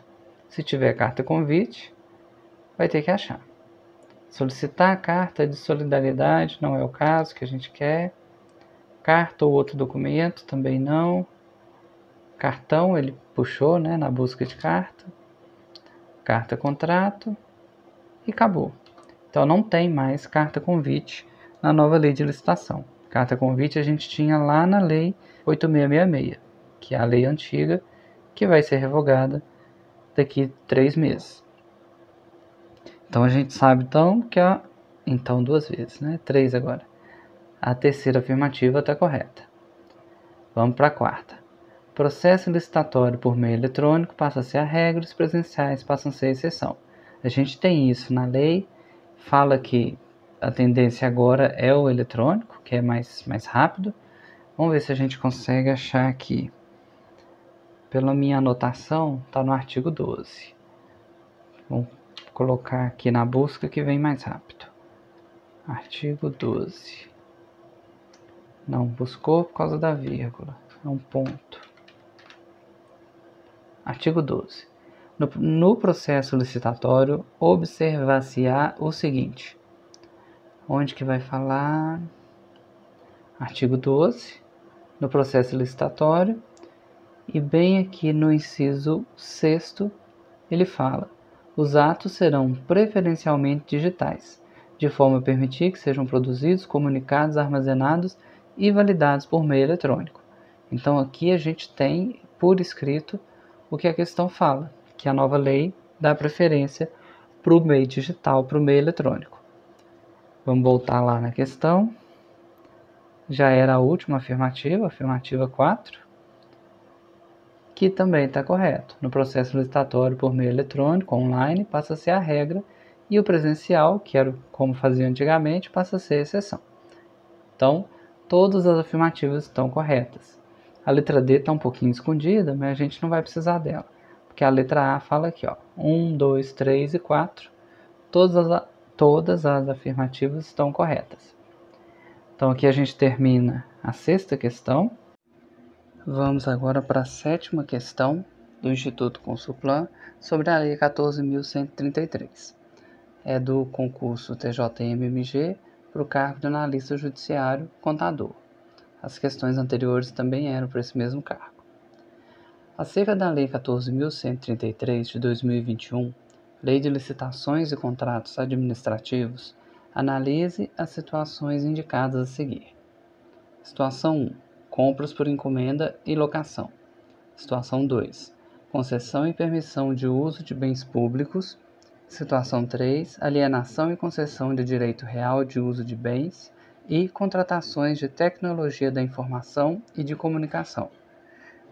Se tiver carta convite, vai ter que achar. Solicitar a carta de solidariedade não é o caso que a gente quer. Carta ou outro documento também não. Cartão ele puxou, né, na busca de carta. Carta contrato e acabou. Então não tem mais carta convite na nova lei de licitação. Carta convite a gente tinha lá na lei 8666, que é a lei antiga, que vai ser revogada daqui a 3 meses. Então a gente sabe então que então 2 vezes, né? 3 agora. A terceira afirmativa está correta. Vamos para a quarta. Processo licitatório por meio eletrônico passa a ser a regra, os presenciais passam a ser a exceção. A gente tem isso na lei, fala que a tendência agora é o eletrônico, que é mais rápido. Vamos ver se a gente consegue achar aqui. Pela minha anotação, está no artigo 12. Vamos colocar aqui na busca que vem mais rápido. Artigo 12. Não buscou por causa da vírgula, é um ponto. Artigo 12. No processo licitatório, observar-se-á o seguinte. Onde que vai falar? Artigo 12. No processo licitatório. E bem aqui no inciso 6º, ele fala: os atos serão preferencialmente digitais, de forma a permitir que sejam produzidos, comunicados, armazenados e validados por meio eletrônico. Então aqui a gente tem por escrito o que a questão fala, que a nova lei dá preferência para o meio digital, para o meio eletrônico. Vamos voltar lá na questão. já era a última afirmativa, afirmativa 4, que também está correto. No processo licitatório por meio eletrônico, online, passa a ser a regra, e o presencial, que era como fazia antigamente, passa a ser a exceção. Então, todas as afirmativas estão corretas. A letra D está um pouquinho escondida, mas a gente não vai precisar dela, porque a letra A fala aqui, ó, 1, 2, 3 e 4, todas as afirmativas estão corretas. Então aqui a gente termina a sexta questão. Vamos agora para a sétima questão do Instituto Consulplan sobre a Lei 14.133. É do concurso TJM-MG para o cargo de analista judiciário contador. As questões anteriores também eram para esse mesmo cargo. Acerca da Lei 14.133 de 2021, Lei de Licitações e Contratos Administrativos, analise as situações indicadas a seguir. Situação 1. Compras por encomenda e locação. Situação 2. Concessão e permissão de uso de bens públicos. Situação 3. Alienação e concessão de direito real de uso de bens e contratações de tecnologia da informação e de comunicação.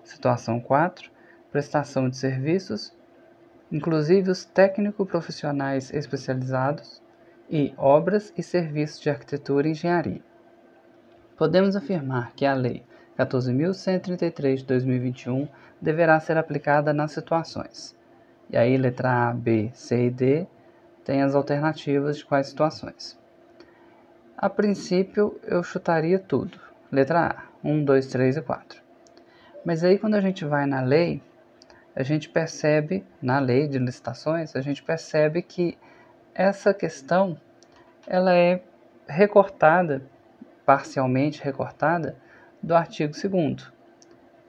Situação 4. Prestação de serviços, inclusive os técnico-profissionais especializados, e obras e serviços de arquitetura e engenharia. Podemos afirmar que a Lei 14.133 de 2021 deverá ser aplicada nas situações. E aí, letra A, B, C e D tem as alternativas de quais situações. A princípio, eu chutaria tudo. Letra A, 1, 2, 3 e 4. Mas aí, quando a gente vai na lei, a gente percebe, na lei de licitações, a gente percebe que essa questão ela é recortada, parcialmente recortada, do artigo 2º.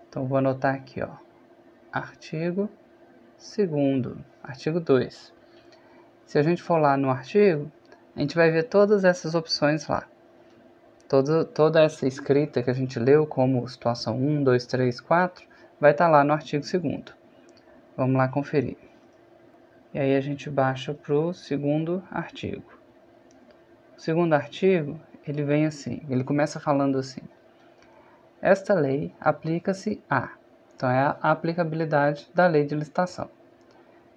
Então, vou anotar aqui, ó, artigo 2º, artigo 2. Se a gente for lá no artigo, a gente vai ver todas essas opções lá. Toda essa escrita que a gente leu, como situação 1, 2, 3, 4, vai estar lá no artigo 2º. Vamos lá conferir. E aí a gente baixa para o segundo artigo. O segundo artigo, ele vem assim, ele começa falando assim: esta lei aplica-se a... Então é a aplicabilidade da lei de licitação.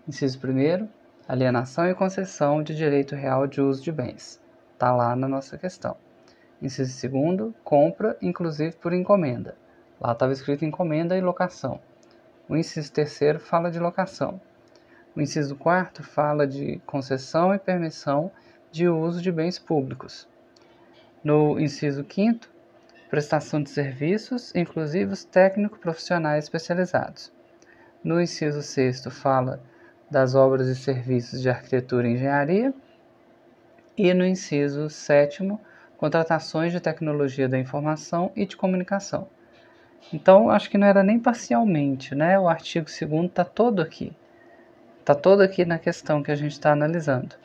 Inciso 1º, alienação e concessão de direito real de uso de bens. Está lá na nossa questão. Inciso 2º, compra, inclusive por encomenda. Lá estava escrito encomenda e locação. O inciso 3º fala de locação. O inciso 4º fala de concessão e permissão de uso de bens públicos. No inciso 5º, prestação de serviços, inclusive os técnico-profissionais especializados. No inciso 6º fala das obras e serviços de arquitetura e engenharia. E no inciso 7º, contratações de tecnologia da informação e de comunicação. Então, acho que não era nem parcialmente, né? O artigo 2º está todo aqui. Está todo aqui na questão que a gente está analisando.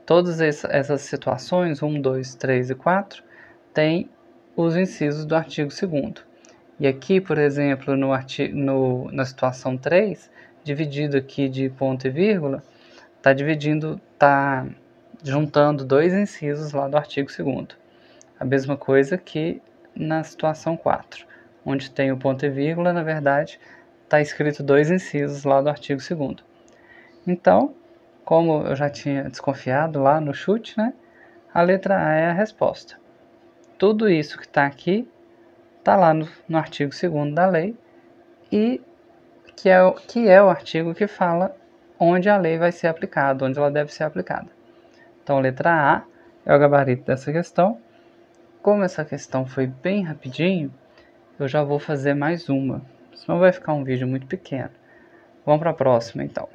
Todas essas situações, 1, 2, 3 e 4, têm os incisos do artigo 2º. E aqui, por exemplo, na situação 3, dividido aqui de ponto e vírgula, está juntando dois incisos lá do artigo 2º. A mesma coisa que na situação 4, onde tem o ponto e vírgula, na verdade, está escrito dois incisos lá do artigo 2º. Então, como eu já tinha desconfiado lá no chute, né, a letra A é a resposta. Tudo isso que está aqui está lá no artigo 2º da lei, e que é o artigo que fala onde a lei vai ser aplicada, onde ela deve ser aplicada. Então, a letra A é o gabarito dessa questão. Como essa questão foi bem rapidinho, eu já vou fazer mais uma, senão vai ficar um vídeo muito pequeno. Vamos para a próxima, então.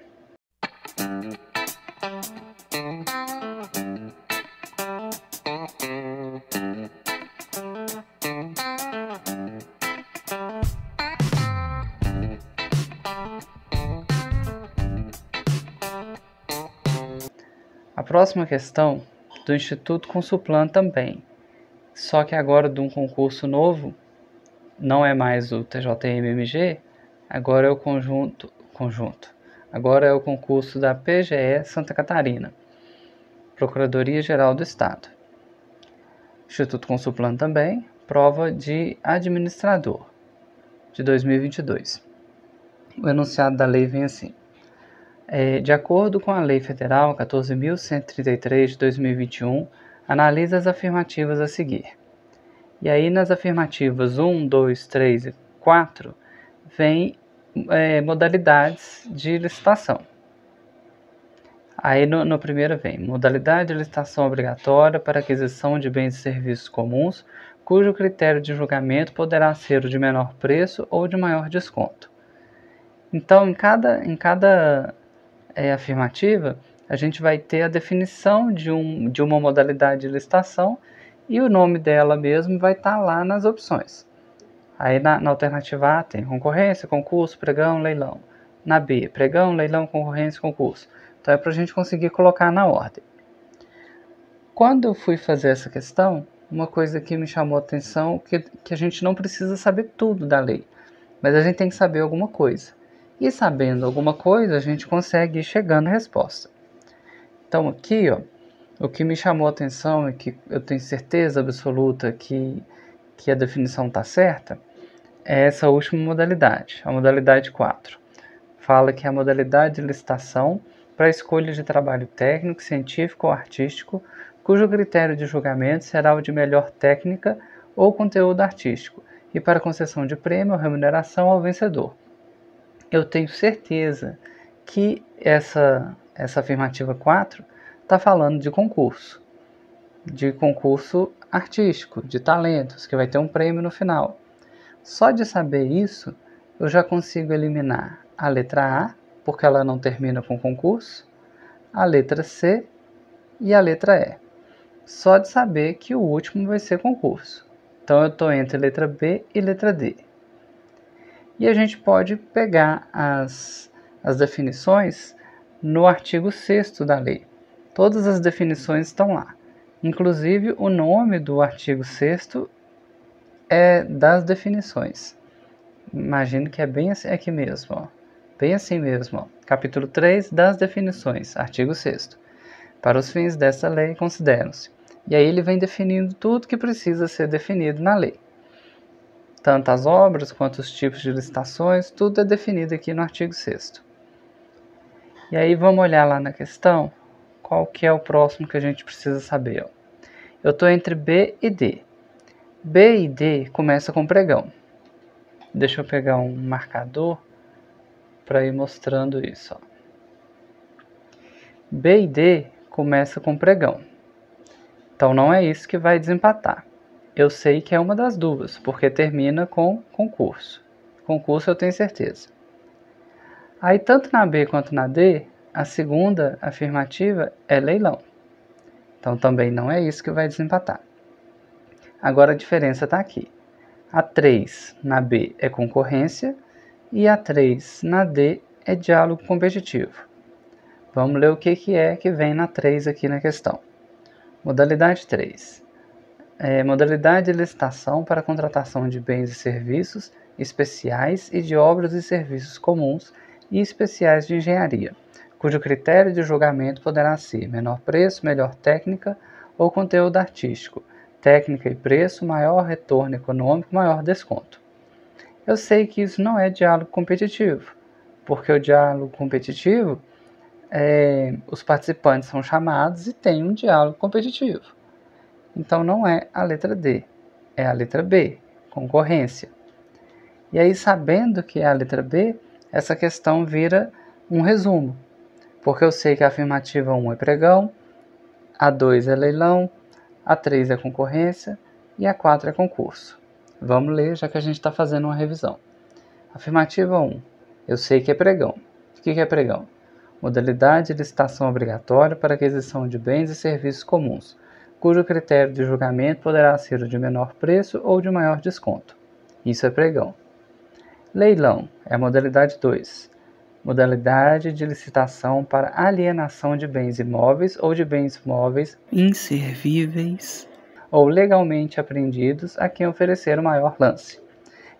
A próxima questão do Instituto Consulplan também, só que agora de um concurso novo, não é mais o TJM-MG, agora é o conjunto, agora é o concurso da PGE Santa Catarina, Procuradoria-Geral do Estado. Instituto Consulplan também, prova de administrador de 2022. O enunciado da lei vem assim. De acordo com a Lei Federal 14.133 de 2021, analisa as afirmativas a seguir. E aí nas afirmativas 1, 2, 3 e 4 vem modalidades de licitação. Aí no primeiro vem modalidade de licitação obrigatória para aquisição de bens e serviços comuns, cujo critério de julgamento poderá ser o de menor preço ou de maior desconto. Então, em cada afirmativa, a gente vai ter a definição de uma modalidade de licitação e o nome dela mesmo vai estar lá nas opções. Aí na alternativa A tem concorrência, concurso, pregão, leilão. Na B, pregão, leilão, concorrência, concurso. Então é para a gente conseguir colocar na ordem. Quando eu fui fazer essa questão, uma coisa que me chamou a atenção é que a gente não precisa saber tudo da lei, mas a gente tem que saber alguma coisa. E sabendo alguma coisa, a gente consegue ir chegando à resposta. Então aqui, o que me chamou a atenção e que eu tenho certeza absoluta que a definição está certa, é essa última modalidade, a modalidade 4. Fala que é a modalidade de licitação para a escolha de trabalho técnico, científico ou artístico, cujo critério de julgamento será o de melhor técnica ou conteúdo artístico, e para concessão de prêmio ou remuneração ao vencedor. Eu tenho certeza que essa afirmativa 4 está falando de concurso artístico, de talentos, que vai ter um prêmio no final. Só de saber isso, eu já consigo eliminar a letra A, porque ela não termina com concurso, a letra C e a letra E. Só de saber que o último vai ser concurso. Então eu estou entre letra B e letra D. E a gente pode pegar as definições no artigo 6º da lei. Todas as definições estão lá. Inclusive o nome do artigo 6º é das definições. Imagino que é bem assim aqui mesmo, bem assim mesmo. Capítulo 3 das definições, artigo 6º. Para os fins desta lei consideram-se. E aí ele vem definindo tudo que precisa ser definido na lei. Tanto as obras quanto os tipos de licitações, tudo é definido aqui no artigo 6º. E aí vamos olhar lá na questão, qual que é o próximo que a gente precisa saber. Eu estou entre B e D. B e D começa com pregão. Deixa eu pegar um marcador para ir mostrando isso. B e D começa com pregão. Então não é isso que vai desempatar. Eu sei que é uma das duas, porque termina com concurso. Concurso eu tenho certeza. Aí tanto na B quanto na D, a segunda afirmativa é leilão. Então também não é isso que vai desempatar. Agora a diferença está aqui. A 3 na B é concorrência e a 3 na D é diálogo competitivo. Vamos ler o que é que vem na 3 aqui na questão. Modalidade 3. Modalidade de licitação para a contratação de bens e serviços especiais e de obras e serviços comuns e especiais de engenharia, cujo critério de julgamento poderá ser menor preço, melhor técnica ou conteúdo artístico, técnica e preço, maior retorno econômico, maior desconto. Eu sei que isso não é diálogo competitivo, porque o diálogo competitivo, os participantes são chamados e tem um diálogo competitivo. Então não é a letra D, é a letra B, concorrência. E aí, sabendo que é a letra B, essa questão vira um resumo, porque eu sei que a afirmativa 1 é pregão, a 2 é leilão, a 3 é concorrência e a 4 é concurso. Vamos ler, já que a gente está fazendo uma revisão. Afirmativa 1, eu sei que é pregão. O que é pregão? Modalidade de licitação obrigatória para aquisição de bens e serviços comuns, cujo critério de julgamento poderá ser o de menor preço ou de maior desconto. Isso é pregão. Leilão é a modalidade 2. Modalidade de licitação para alienação de bens imóveis ou de bens móveis inservíveis ou legalmente apreendidos a quem oferecer o maior lance.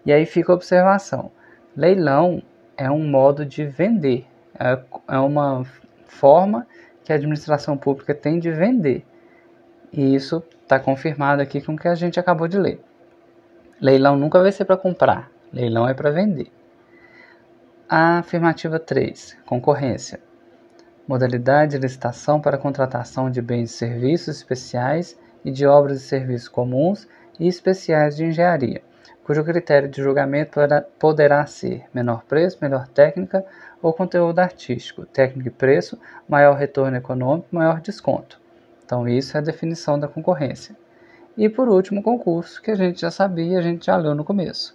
E aí fica a observação. Leilão é um modo de vender, é uma forma que a administração pública tem de vender. E isso está confirmado aqui com o que a gente acabou de ler. Leilão nunca vai ser para comprar, leilão é para vender. A afirmativa 3, concorrência. Modalidade de licitação para contratação de bens e serviços especiais e de obras e serviços comuns e especiais de engenharia, cujo critério de julgamento poderá ser menor preço, melhor técnica ou conteúdo artístico, técnica e preço, maior retorno econômico, maior desconto. Então isso é a definição da concorrência. E por último, concurso, que a gente já sabia, a gente já leu no começo.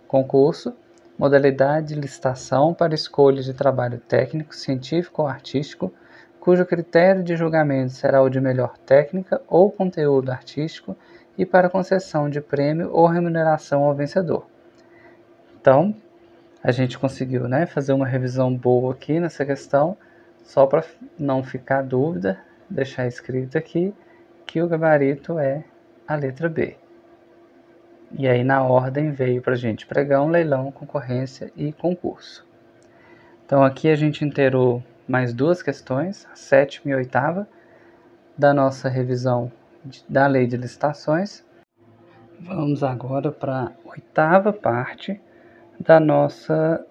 Concurso, modalidade de licitação para escolha de trabalho técnico, científico ou artístico, cujo critério de julgamento será o de melhor técnica ou conteúdo artístico e para concessão de prêmio ou remuneração ao vencedor. Então, a gente conseguiu, fazer uma revisão boa aqui nessa questão, só para não ficar dúvida, deixar escrito aqui que o gabarito é a letra B. E aí na ordem veio para a gente pregão, leilão, concorrência e concurso. Então aqui a gente inteirou mais duas questões, a 7ª e 8ª, da nossa revisão da lei de licitações. Vamos agora para a 8ª parte da nossa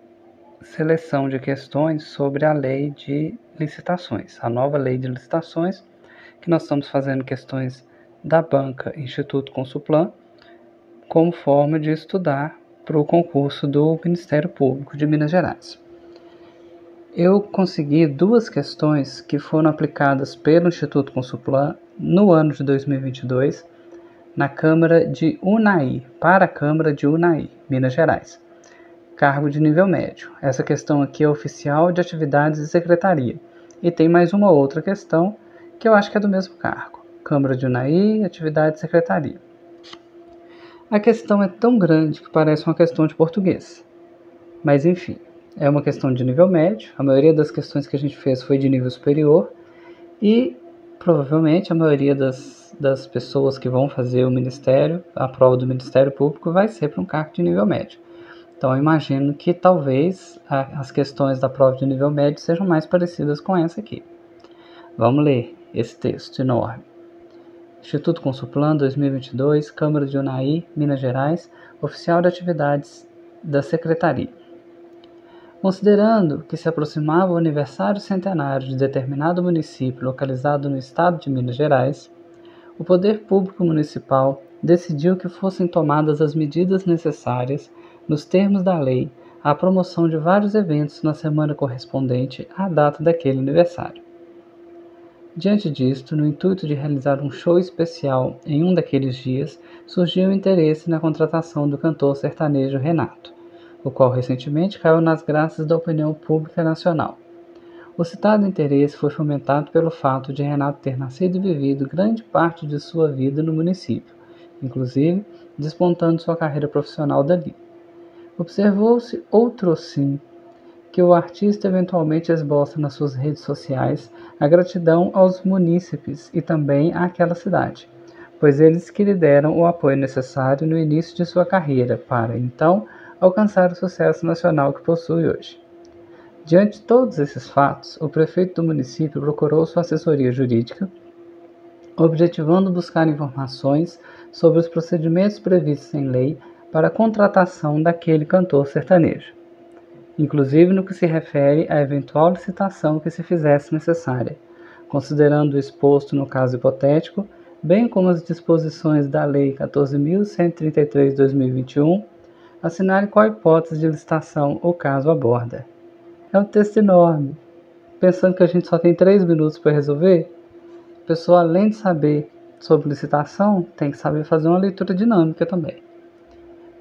seleção de questões sobre a lei de licitações, a nova lei de licitações, que nós estamos fazendo questões da banca Instituto Consulplan, como forma de estudar para o concurso do Ministério Público de Minas Gerais. Eu consegui duas questões que foram aplicadas pelo Instituto Consulplan no ano de 2022 na Câmara de Unai, para a Câmara de Unai, Minas Gerais. Cargo de nível médio. Essa questão aqui é oficial de atividades de secretaria. E tem mais uma outra questão que eu acho que é do mesmo cargo. Câmara de Unai, atividade de secretaria. A questão é tão grande que parece uma questão de português. Mas enfim, é uma questão de nível médio. A maioria das questões que a gente fez foi de nível superior. E provavelmente a maioria das pessoas que vão fazer o Ministério, a prova do Ministério Público, vai ser para um cargo de nível médio. Então eu imagino que talvez as questões da prova de nível médio sejam mais parecidas com essa aqui. Vamos ler esse texto enorme. Instituto Consulplan 2022, Câmara de Unai, Minas Gerais, oficial de atividades da Secretaria. Considerando que se aproximava o aniversário centenário de determinado município localizado no estado de Minas Gerais, o Poder Público Municipal decidiu que fossem tomadas as medidas necessárias, nos termos da lei, à promoção de vários eventos na semana correspondente à data daquele aniversário. Diante disto, no intuito de realizar um show especial em um daqueles dias, surgiu o interesse na contratação do cantor sertanejo Renato, o qual recentemente caiu nas graças da opinião pública nacional. O citado interesse foi fomentado pelo fato de Renato ter nascido e vivido grande parte de sua vida no município, inclusive despontando sua carreira profissional dali. Observou-se outrossim que o artista eventualmente esboça nas suas redes sociais a gratidão aos munícipes e também àquela cidade, pois eles que lhe deram o apoio necessário no início de sua carreira para, então, alcançar o sucesso nacional que possui hoje. Diante de todos esses fatos, o prefeito do município procurou sua assessoria jurídica, objetivando buscar informações sobre os procedimentos previstos em lei para a contratação daquele cantor sertanejo, inclusive no que se refere à eventual licitação que se fizesse necessária, considerando o exposto no caso hipotético, bem como as disposições da Lei 14.133/2021, assinale qual hipótese de licitação o caso aborda. É um texto enorme. Pensando que a gente só tem 3 minutos para resolver, a pessoa, além de saber sobre licitação, tem que saber fazer uma leitura dinâmica também.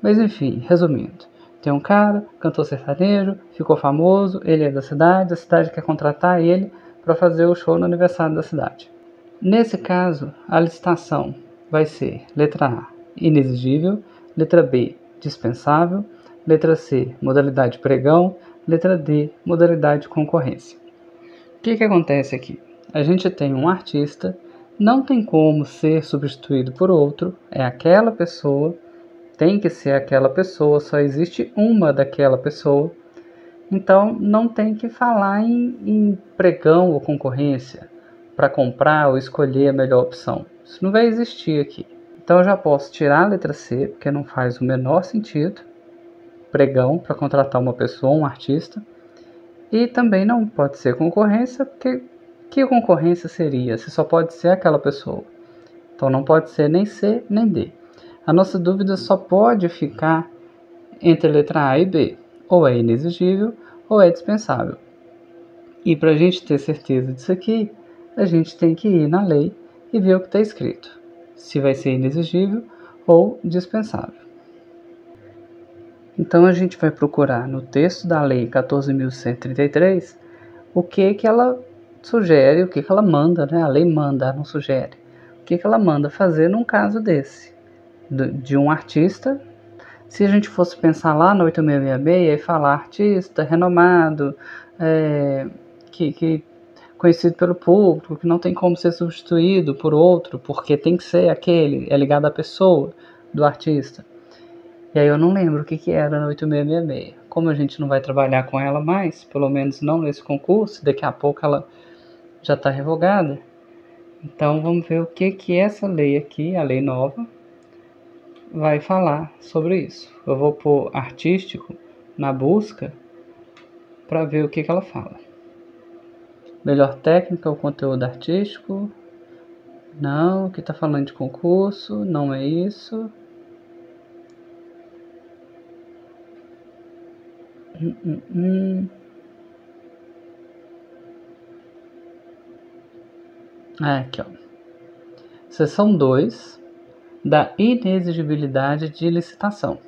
Mas enfim, resumindo. Tem um cara, cantor sertanejo, ficou famoso, ele é da cidade, a cidade quer contratar ele para fazer o show no aniversário da cidade. Nesse caso, a licitação vai ser letra A, inexigível, letra B, dispensável, letra C, modalidade pregão, letra D, modalidade concorrência. O que acontece aqui? A gente tem um artista, não tem como ser substituído por outro, é aquela pessoa, tem que ser aquela pessoa, só existe uma daquela pessoa, então não tem que falar em pregão ou concorrência para comprar ou escolher a melhor opção. Isso não vai existir aqui. Então eu já posso tirar a letra C, porque não faz o menor sentido, pregão para contratar uma pessoa, um artista. E também não pode ser concorrência, porque que concorrência seria se só pode ser aquela pessoa? Então não pode ser nem C nem D. A nossa dúvida só pode ficar entre a letra A e B. Ou é inexigível ou é dispensável. E para a gente ter certeza disso aqui, a gente tem que ir na lei e ver o que está escrito. Se vai ser inexigível ou dispensável. Então a gente vai procurar no texto da Lei 14.133 o que ela sugere, o que ela manda, né? A lei manda, não sugere. O que ela manda fazer num caso desse, de um artista. Se a gente fosse pensar lá no 8666 e falar artista renomado, que conhecido pelo público, que não tem como ser substituído por outro, porque tem que ser aquele, é ligado à pessoa do artista. E aí eu não lembro o que era no 8666. Como a gente não vai trabalhar com ela mais, pelo menos não nesse concurso, daqui a pouco ela já está revogada. Então vamos ver o que essa lei aqui, a lei nova, vai falar sobre isso. Eu vou pôr artístico na busca para ver o que ela fala. Melhor técnica ou conteúdo artístico? Não, que está falando de concurso, não é isso. Aqui, ó. Seção 2 da inexigibilidade de licitação.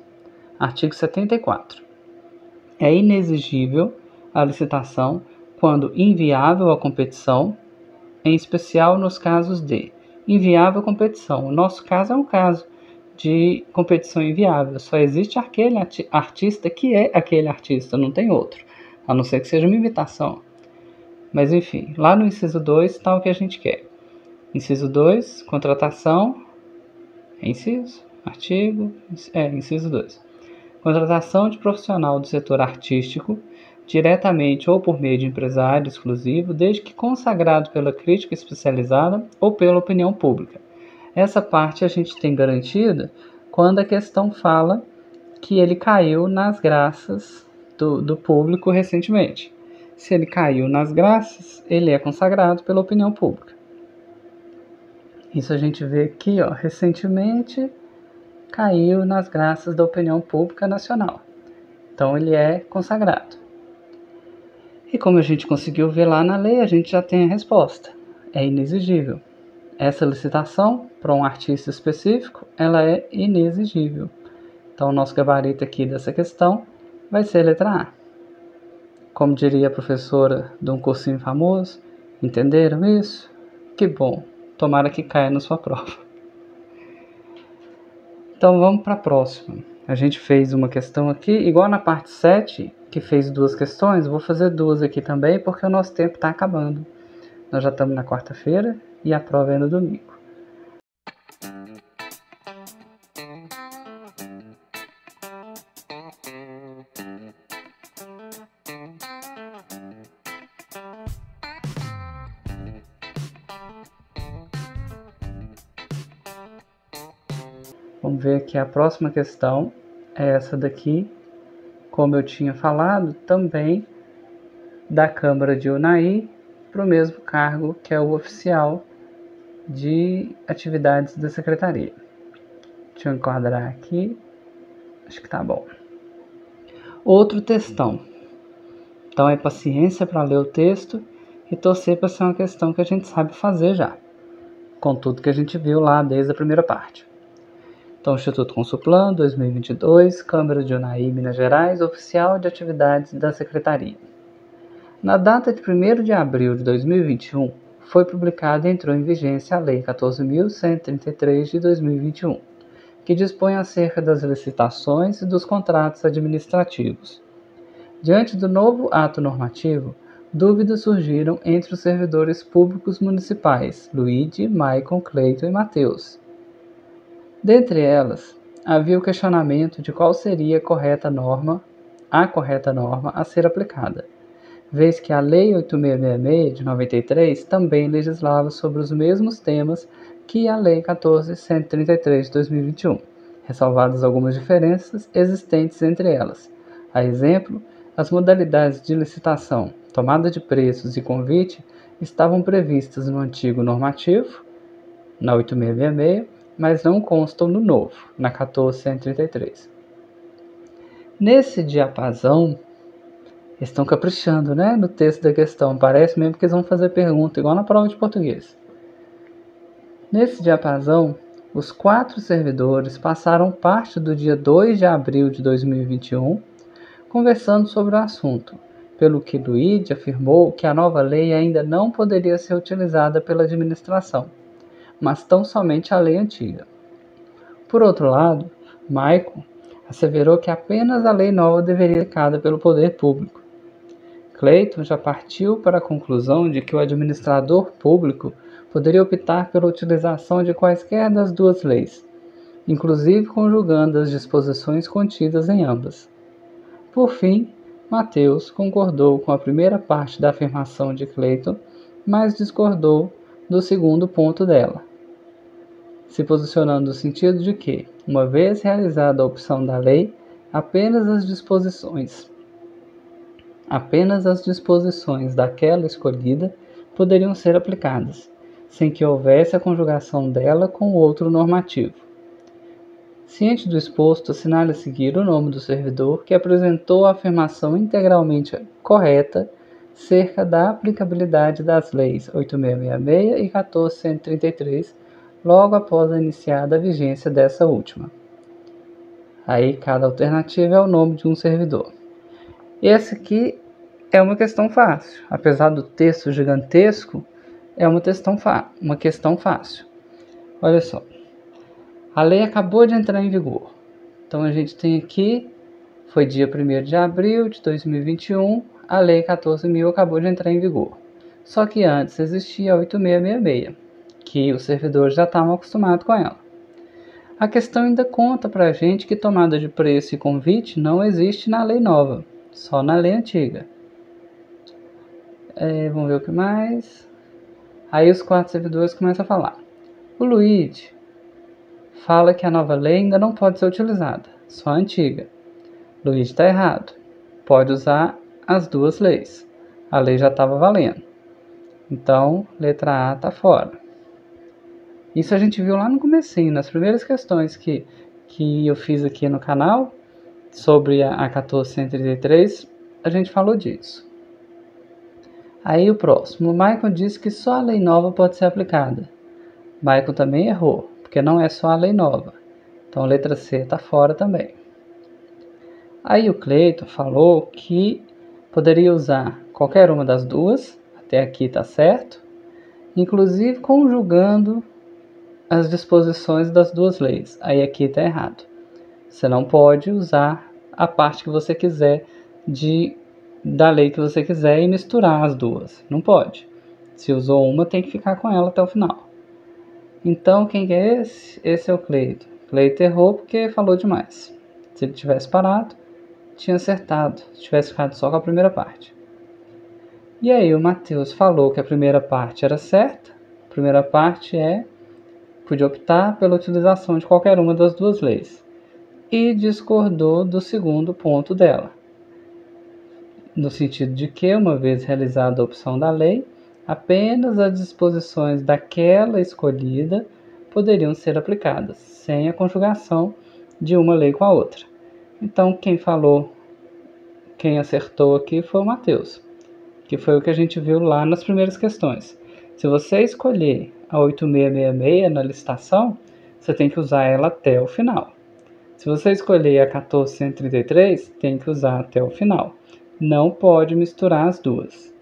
Artigo 74. É inexigível a licitação quando inviável a competição, em especial nos casos de inviável competição. O nosso caso é um caso de competição inviável. Só existe aquele artista que é aquele artista, não tem outro. A não ser que seja uma imitação. Mas enfim, lá no inciso 2 está o que a gente quer. Inciso 2, contratação. Inciso, artigo, inciso 2. Contratação de profissional do setor artístico, diretamente ou por meio de empresário exclusivo, desde que consagrado pela crítica especializada ou pela opinião pública. Essa parte a gente tem garantida quando a questão fala que ele caiu nas graças do público recentemente. Se ele caiu nas graças, ele é consagrado pela opinião pública. Isso a gente vê aqui, ó, recentemente caiu nas graças da opinião pública nacional. Então ele é consagrado. E como a gente conseguiu ver lá na lei, a gente já tem a resposta. É inexigível. Essa licitação para um artista específico, ela é inexigível. Então o nosso gabarito aqui dessa questão vai ser a letra A. Como diria a professora de um cursinho famoso, entenderam isso? Que bom, tomara que caia na sua prova. Então vamos para a próxima. A gente fez uma questão aqui, igual na parte 7, que fez 2 questões, vou fazer 2 aqui também, porque o nosso tempo está acabando. Nós já estamos na quarta-feira e a prova é no domingo. Vamos ver aqui a próxima questão, é essa daqui. Como eu tinha falado, também da Câmara de Unai para o mesmo cargo que é o oficial de atividades da Secretaria. Deixa eu enquadrar aqui, acho que tá bom. Outro textão. Então é paciência para ler o texto e torcer para ser uma questão que a gente sabe fazer já, com tudo que a gente viu lá desde a primeira parte. Então, Instituto Consulplan, 2022, Câmara de Unai, Minas Gerais, oficial de atividades da Secretaria. Na data de 1º de abril de 2021, foi publicada e entrou em vigência a Lei 14.133 de 2021, que dispõe acerca das licitações e dos contratos administrativos. Diante do novo ato normativo, dúvidas surgiram entre os servidores públicos municipais, Luíde, Maicon, Cleiton e Matheus. Dentre elas, havia o questionamento de qual seria a correta norma a ser aplicada, vez que a Lei 8666 de 93 também legislava sobre os mesmos temas que a Lei 14.133 de 2021, ressalvadas algumas diferenças existentes entre elas. A exemplo, as modalidades de licitação, tomada de preços e convite estavam previstas no antigo normativo, na 8666, mas não constam no novo, na 14.133. Nesse diapasão, estão caprichando, né, no texto da questão. Parece mesmo que eles vão fazer pergunta, igual na prova de português. Nesse diapasão, os 4 servidores passaram parte do dia 2 de abril de 2021 conversando sobre o assunto, pelo que Luigi afirmou que a nova lei ainda não poderia ser utilizada pela administração, mas tão somente a lei antiga. Por outro lado, Michael asseverou que apenas a lei nova deveria ser aplicada pelo poder público. Clayton já partiu para a conclusão de que o administrador público poderia optar pela utilização de quaisquer das duas leis, inclusive conjugando as disposições contidas em ambas. Por fim, Matheus concordou com a primeira parte da afirmação de Clayton, mas discordou do segundo ponto dela, se posicionando no sentido de que, uma vez realizada a opção da lei, apenas as disposições daquela escolhida poderiam ser aplicadas, sem que houvesse a conjugação dela com outro normativo. Ciente do exposto, assinale a seguir o nome do servidor que apresentou a afirmação integralmente correta cerca da aplicabilidade das leis 8666 e 14.133, logo após a iniciada a vigência dessa última. Aí cada alternativa é o nome de um servidor. Esse aqui é uma questão fácil. Apesar do texto gigantesco, é uma questão fácil. Olha só. A lei acabou de entrar em vigor. Então a gente tem aqui, foi dia 1º de abril de 2021, a lei 14.000 acabou de entrar em vigor. Só que antes existia a 8666, que os servidores já estavam acostumados com ela. A questão ainda conta pra gente que tomada de preço e convite não existe na lei nova, só na lei antiga. Vamos ver o que mais. Aí os 4 servidores começam a falar. O Luigi fala que a nova lei ainda não pode ser utilizada, só a antiga. Luigi está errado. Pode usar as duas leis. A lei já estava valendo. Então, letra A está fora. Isso a gente viu lá no comecinho, nas primeiras questões que eu fiz aqui no canal, sobre a 14.133, a gente falou disso. Aí o próximo, o Michael disse que só a lei nova pode ser aplicada. Michael também errou, porque não é só a lei nova. Então a letra C está fora também. Aí o Clayton falou que poderia usar qualquer uma das duas, até aqui está certo, inclusive conjugando as disposições das duas leis. Aí aqui está errado. Você não pode usar a parte que você quiser da lei que você quiser e misturar as duas. Não pode. Se usou uma, tem que ficar com ela até o final. Então, quem é esse? Esse é o Clayton. Clayton errou porque falou demais. Se ele tivesse parado, tinha acertado. Se tivesse ficado só com a primeira parte. E aí o Matheus falou que a primeira parte era certa. A primeira parte podia optar pela utilização de qualquer uma das duas leis. E discordou do segundo ponto dela, no sentido de que, uma vez realizada a opção da lei, apenas as disposições daquela escolhida poderiam ser aplicadas, sem a conjugação de uma lei com a outra. Então, quem acertou aqui foi o Matheus, que foi o que a gente viu lá nas primeiras questões. Se você escolher a 8666 na licitação, você tem que usar ela até o final. Se você escolher a 14.133, tem que usar até o final. Não pode misturar as duas.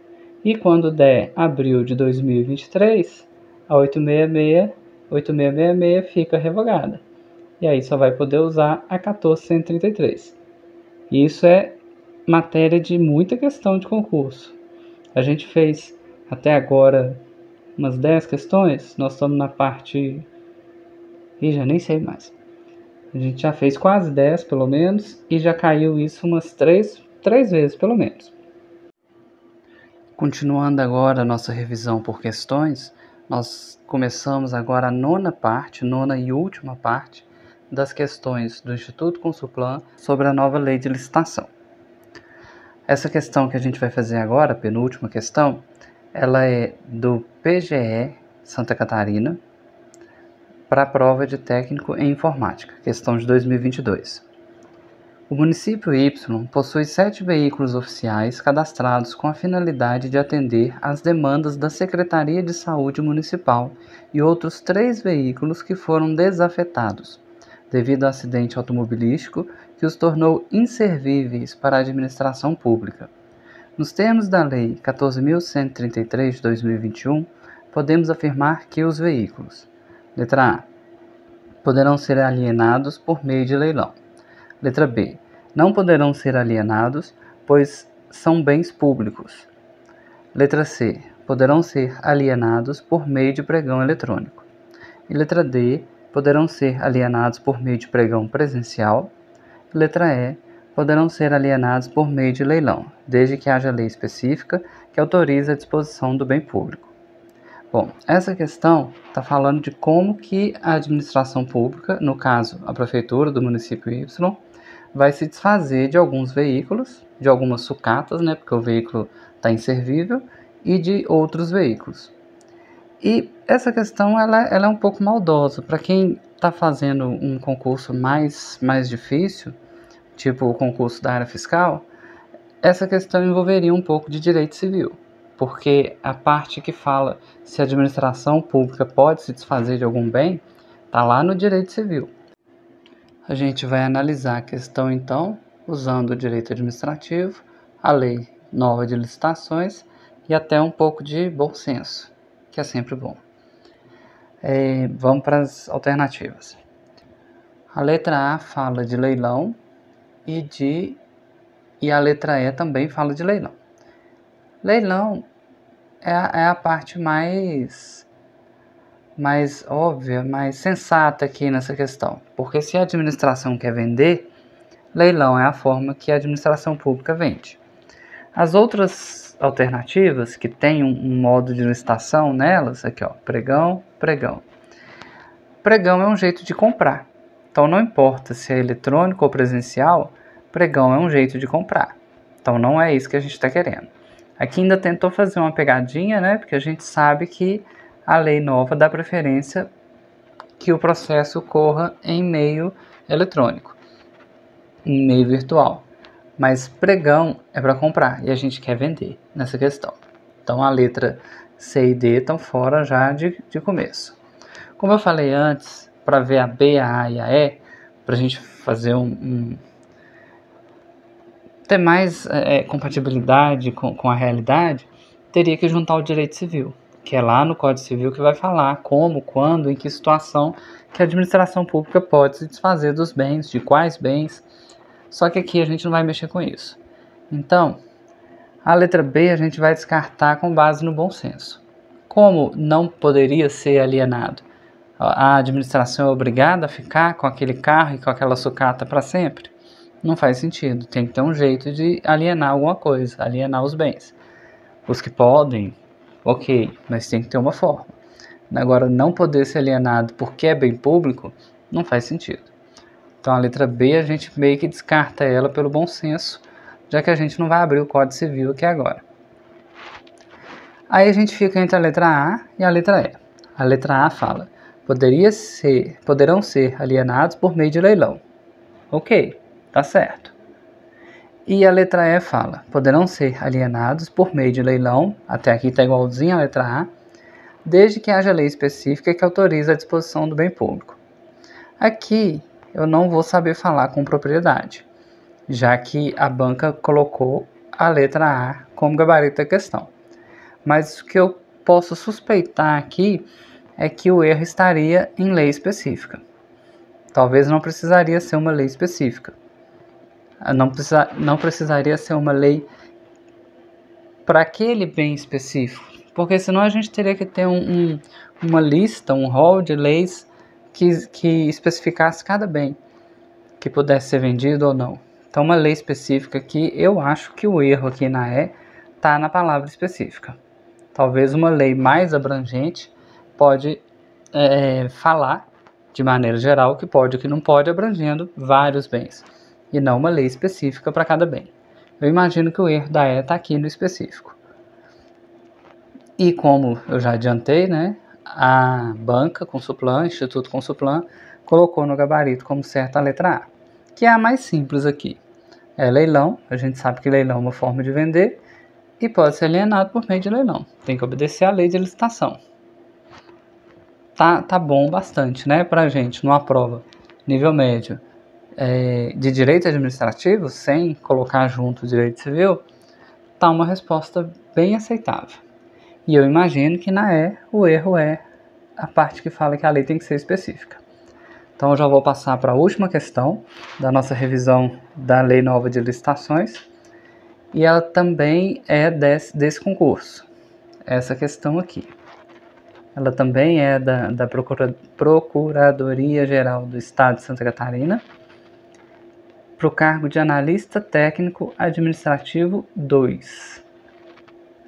E quando der abril de 2023, a 8666 fica revogada. E aí só vai poder usar a 14.133. Isso é matéria de muita questão de concurso. A gente fez até agora umas 10 questões. Nós estamos na parte... já nem sei mais. A gente já fez quase 10, pelo menos, e já caiu isso umas 3 vezes, pelo menos. Continuando agora a nossa revisão por questões, Nós começamos agora a nona e última parte das questões do Instituto Consulplan sobre a nova lei de licitação. Essa questão que a gente vai fazer agora, a penúltima questão, ela é do PGE Santa Catarina para a prova de técnico em informática, questão de 2022. O município Y possui 7 veículos oficiais cadastrados com a finalidade de atender às demandas da Secretaria de Saúde Municipal e outros 3 veículos que foram desafetados, devido a acidente automobilístico que os tornou inservíveis para a administração pública. Nos termos da Lei 14.133 de 2021, podemos afirmar que os veículos: letra A, poderão ser alienados por meio de leilão. Letra B, não poderão ser alienados, pois são bens públicos. Letra C, poderão ser alienados por meio de pregão eletrônico. E letra D, poderão ser alienados por meio de pregão presencial. Letra E, poderão ser alienados por meio de leilão, desde que haja lei específica que autorize a disposição do bem público. Bom, essa questão está falando de como que a administração pública, no caso a prefeitura do município Y, vai se desfazer de alguns veículos, de algumas sucatas, né, porque o veículo está inservível, e de outros veículos. E essa questão ela é um pouco maldosa. Para quem está fazendo um concurso mais difícil, tipo o concurso da área fiscal, essa questão envolveria um pouco de direito civil, porque a parte que fala se a administração pública pode se desfazer de algum bem, está lá no direito civil. A gente vai analisar a questão então, usando o direito administrativo, a lei nova de licitações e até um pouco de bom senso, que é sempre bom. Vamos para as alternativas. A letra A fala de leilão e a letra E também fala de leilão. Leilão é a parte mais óbvia, mais sensata aqui nessa questão. Porque se a administração quer vender, leilão é a forma que a administração pública vende. As outras alternativas, que tem um modo de licitação nelas, aqui ó, pregão. Pregão é um jeito de comprar. Então não importa se é eletrônico ou presencial, pregão é um jeito de comprar. Então não é isso que a gente está querendo. Aqui ainda tentou fazer uma pegadinha, né? Porque a gente sabe que a lei nova dá preferência que o processo ocorra em meio eletrônico, em meio virtual. Mas pregão é para comprar e a gente quer vender nessa questão. Então a letra C e D estão fora já de começo. Como eu falei antes, para ver a B, a A e a E, para a gente fazer ter mais compatibilidade com a realidade, teria que juntar o direito civil, que é lá no Código Civil que vai falar como, quando, em que situação que a administração pública pode se desfazer dos bens, de quais bens. Só que aqui a gente não vai mexer com isso. Então, a letra B a gente vai descartar com base no bom senso. Como não poderia ser alienado? A administração é obrigada a ficar com aquele carro e com aquela sucata para sempre? Não faz sentido. Tem que ter um jeito de alienar alguma coisa, alienar os bens. Os que podem, ok, mas tem que ter uma forma. Agora, não poder ser alienado porque é bem público, não faz sentido. Então a letra B a gente meio que descarta ela pelo bom senso, já que a gente não vai abrir o Código Civil aqui agora. Aí a gente fica entre a letra A e a letra E. A letra A fala: poderão ser alienados por meio de leilão. Ok, tá certo. E a letra E fala: poderão ser alienados por meio de leilão, até aqui está igualzinho a letra A, desde que haja lei específica que autorize a disposição do bem público. Aqui eu não vou saber falar com propriedade, já que a banca colocou a letra A como gabarito da questão. Mas o que eu posso suspeitar aqui é que o erro estaria em lei específica. Talvez não precisaria ser uma lei específica. Não precisaria ser uma lei para aquele bem específico, porque senão a gente teria que ter uma lista, um rol de leis que especificasse cada bem que pudesse ser vendido ou não. Então uma lei específica aqui, eu acho que o erro aqui na E está na palavra específica. Talvez uma lei mais abrangente pode falar de maneira geral o que pode e o que não pode, abrangendo vários bens, e não uma lei específica para cada bem. Eu imagino que o erro da E está aqui no específico. E como eu já adiantei, né, a banca Consuplan, Instituto Consuplan, colocou no gabarito como certa a letra A, que é a mais simples aqui. É leilão, a gente sabe que leilão é uma forma de vender e pode ser alienado por meio de leilão. Tem que obedecer à lei de licitação. Tá bom bastante, né, pra gente, numa prova nível médio de direito administrativo, sem colocar junto o direito civil, tá uma resposta bem aceitável. E eu imagino que na E, o erro é a parte que fala que a lei tem que ser específica. Então eu já vou passar para a última questão da nossa revisão da Lei Nova de Licitações, e ela também é desse concurso, essa questão aqui. Ela também é da Procuradoria-Geral do Estado de Santa Catarina, para o cargo de Analista Técnico Administrativo 2.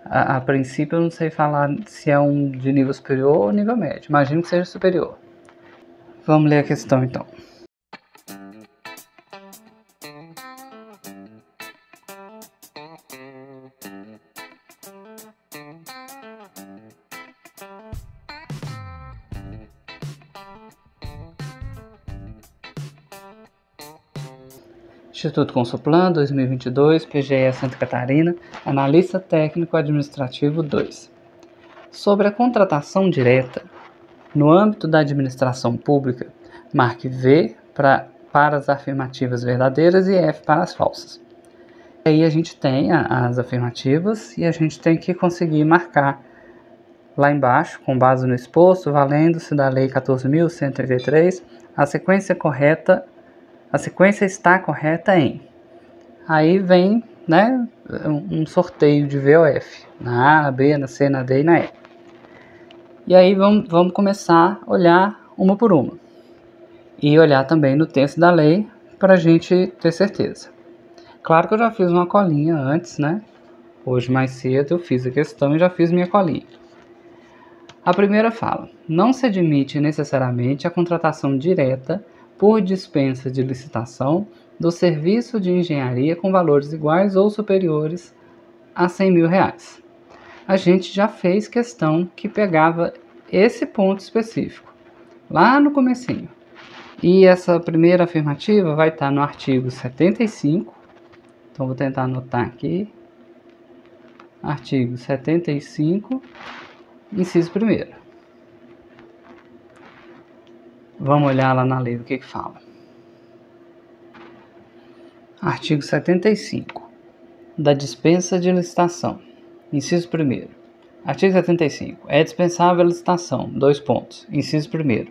A princípio eu não sei falar se é um de nível superior ou nível médio, imagino que seja superior. Vamos ler a questão então. Instituto Consuplan, 2022, PGE Santa Catarina, Analista Técnico Administrativo 2. Sobre a contratação direta, no âmbito da administração pública, marque V para as afirmativas verdadeiras e F para as falsas. Aí a gente tem as afirmativas e a gente tem que conseguir marcar lá embaixo, com base no exposto, valendo-se da Lei 14.133, a sequência está correta em. Aí vem, né, um sorteio de VOF, na A, na B, na C, na D e na E. E aí vamos começar a olhar uma por uma. E olhar também no texto da lei para a gente ter certeza. Claro que eu já fiz uma colinha antes, né? Hoje mais cedo eu fiz a questão e já fiz minha colinha. A primeira fala: não se admite necessariamente a contratação direta por dispensa de licitação do serviço de engenharia com valores iguais ou superiores a R$100 mil. A gente já fez questão que pegava esse ponto específico, lá no comecinho. E essa primeira afirmativa vai estar no artigo 75, então vou tentar anotar aqui. Artigo 75, inciso 1º. Vamos olhar lá na lei do que fala. Artigo 75, da dispensa de licitação. Inciso 1º. Artigo 75. É dispensável a licitação, 2 pontos. Inciso 1º.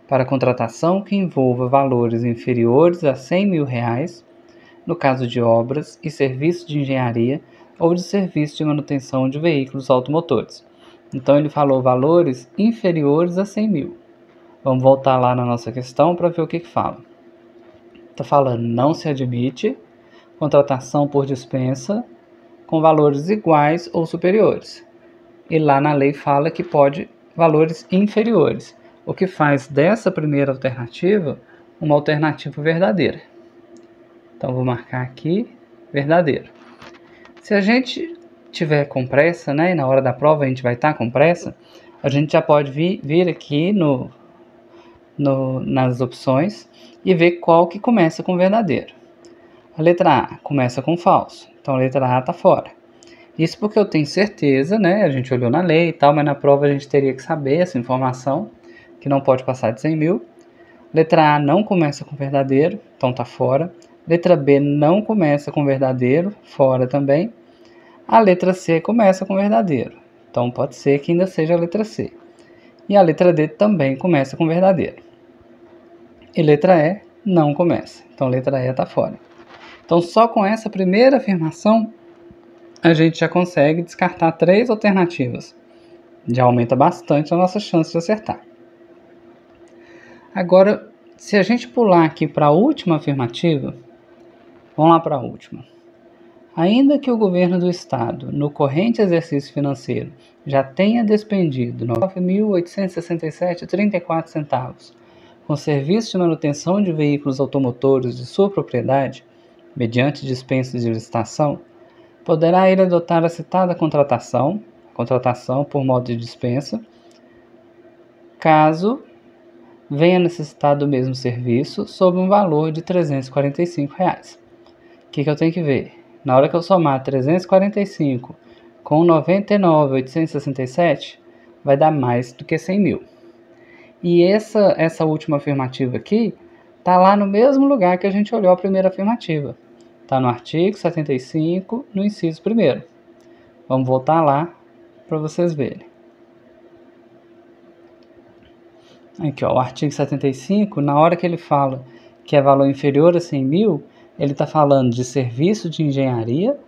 Para contratação que envolva valores inferiores a R$100 mil, no caso de obras e serviços de engenharia ou de serviço de manutenção de veículos automotores. Então ele falou valores inferiores a R$100 mil. Vamos voltar lá na nossa questão para ver o que fala. Está falando: não se admite contratação por dispensa com valores iguais ou superiores. E lá na lei fala que pode valores inferiores, o que faz dessa primeira alternativa uma alternativa verdadeira. Então vou marcar aqui verdadeiro. Se a gente tiver com pressa, né, e na hora da prova a gente vai estar com pressa, a gente já pode vir aqui nas opções e ver qual que começa com verdadeiro. A letra A começa com falso, então a letra A está fora. Isso porque eu tenho certeza, né, a gente olhou na lei e tal, mas na prova a gente teria que saber essa informação, que não pode passar de 100 mil. Letra A não começa com verdadeiro, então está fora. Letra B não começa com verdadeiro, fora também. A letra C começa com verdadeiro, então pode ser que ainda seja a letra C. E a letra D também começa com verdadeiro. E letra E não começa, então letra E está fora. Então só com essa primeira afirmação a gente já consegue descartar 3 alternativas. Já aumenta bastante a nossa chance de acertar. Agora, se a gente pular aqui para a última afirmativa, vamos lá para a última. Ainda que o governo do Estado, no corrente exercício financeiro, já tenha despendido R$ 9.867,34 com serviço de manutenção de veículos automotores de sua propriedade, mediante dispensa de licitação, poderá ele adotar a citada contratação por modo de dispensa, caso venha necessitar do mesmo serviço sob um valor de R$ 345. O que eu tenho que ver? Na hora que eu somar 345 com 99.867, vai dar mais do que 100 mil. E essa última afirmativa aqui está lá no mesmo lugar que a gente olhou a primeira afirmativa. Está no artigo 75, no inciso 1º. Vamos voltar lá para vocês verem. Aqui, ó, o artigo 75, na hora que ele fala que é valor inferior a 100 mil, ele está falando de serviço de engenharia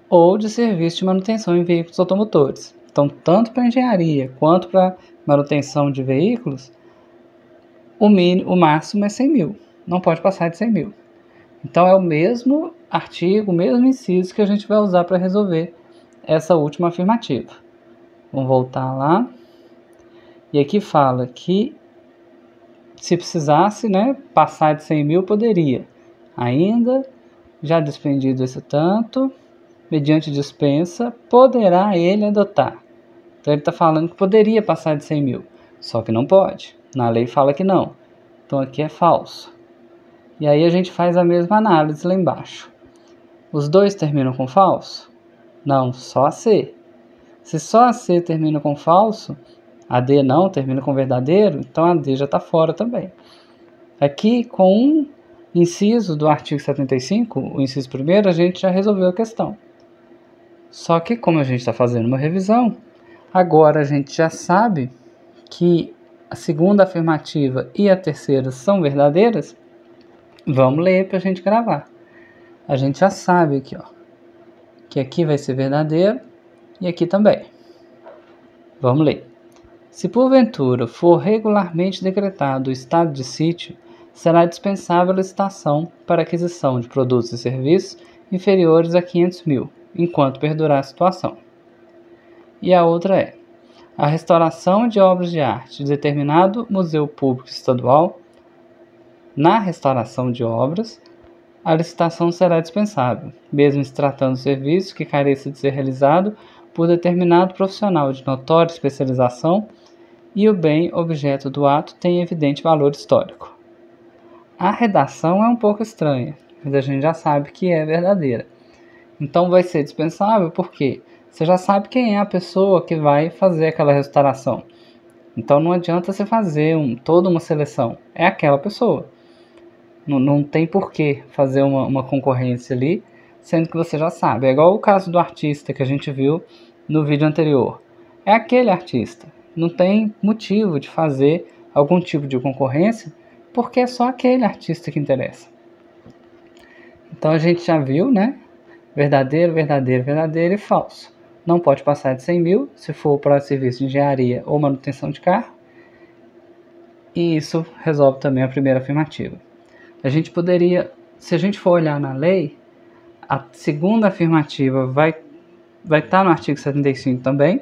ou de serviço de manutenção em veículos automotores. Então, tanto para engenharia quanto para manutenção de veículos, o máximo é 100 mil. Não pode passar de 100 mil. Então, é o mesmo artigo, o mesmo inciso que a gente vai usar para resolver essa última afirmativa. Vamos voltar lá. E aqui fala que se precisasse, né, passar de 100 mil, poderia. Ainda, já despendido esse tanto, mediante dispensa, poderá ele adotar. Então ele está falando que poderia passar de 100 mil, só que não pode. Na lei fala que não. Então aqui é falso. E aí a gente faz a mesma análise lá embaixo. Os dois terminam com falso? Não, só a C. Se só a C termina com falso, a D não termina com verdadeiro, então a D já está fora também. Aqui, com um inciso do artigo 75, o inciso 1º, a gente já resolveu a questão. Só que, como a gente está fazendo uma revisão, agora a gente já sabe que a segunda afirmativa e a terceira são verdadeiras. Vamos ler para a gente gravar. A gente já sabe aqui, ó, que aqui vai ser verdadeiro e aqui também. Vamos ler. Se porventura for regularmente decretado o estado de sítio, será dispensável a licitação para aquisição de produtos e serviços inferiores a 500 mil, enquanto perdurar a situação. E a outra é: a restauração de obras de arte de determinado museu público estadual. Na restauração de obras, a licitação será dispensável, mesmo se tratando de serviço que careça de ser realizado por determinado profissional de notória especialização e o bem objeto do ato tem evidente valor histórico. A redação é um pouco estranha, mas a gente já sabe que é verdadeira. Então vai ser dispensável porque você já sabe quem é a pessoa que vai fazer aquela restauração. Então não adianta você fazer toda uma seleção, é aquela pessoa. Não tem por que fazer uma concorrência ali, sendo que você já sabe. É igual o caso do artista que a gente viu no vídeo anterior. É aquele artista. Não tem motivo de fazer algum tipo de concorrência, porque é só aquele artista que interessa. Então a gente já viu, né? Verdadeiro, verdadeiro, verdadeiro e falso. Não pode passar de 100 mil se for para serviço de engenharia ou manutenção de carro. E isso resolve também a primeira afirmativa. A gente poderia, se a gente for olhar na lei, a segunda afirmativa vai estar no artigo 75 também.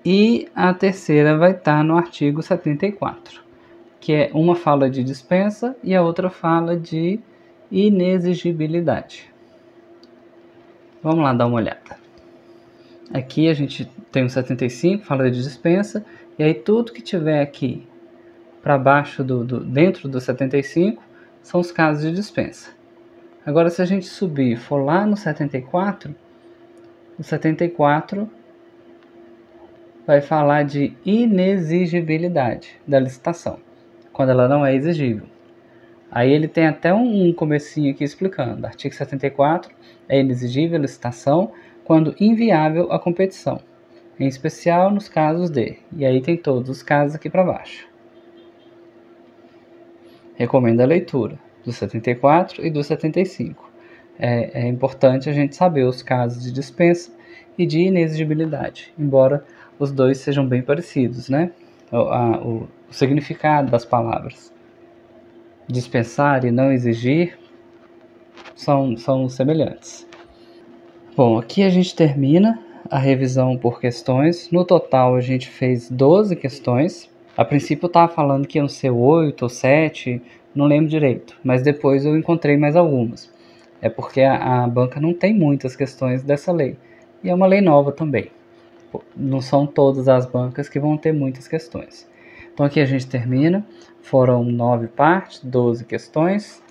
E a terceira vai estar no artigo 74, que é uma fala de dispensa e a outra fala de inexigibilidade. Vamos lá dar uma olhada. Aqui a gente tem o 75, fala de dispensa, e aí tudo que tiver aqui para baixo, dentro do 75, são os casos de dispensa. Agora, se a gente subir e for lá no 74, o 74 vai falar de inexigibilidade da licitação, quando ela não é exigível. Aí ele tem até um comecinho aqui explicando. Artigo 74, é inexigível a licitação quando inviável a competição, em especial nos casos de... E aí tem todos os casos aqui para baixo. Recomendo a leitura do 74 e do 75. É importante a gente saber os casos de dispensa e de inexigibilidade, embora os dois sejam bem parecidos, né? O significado das palavras dispensar e não exigir são semelhantes. Bom, aqui a gente termina a revisão por questões. No total a gente fez 12 questões. A princípio eu estava falando que iam ser 8 ou 7, não lembro direito, mas depois eu encontrei mais algumas. É porque a banca não tem muitas questões dessa lei. E é uma lei nova também. Não são todas as bancas que vão ter muitas questões. Então aqui a gente termina. Foram 9 partes, 12 questões.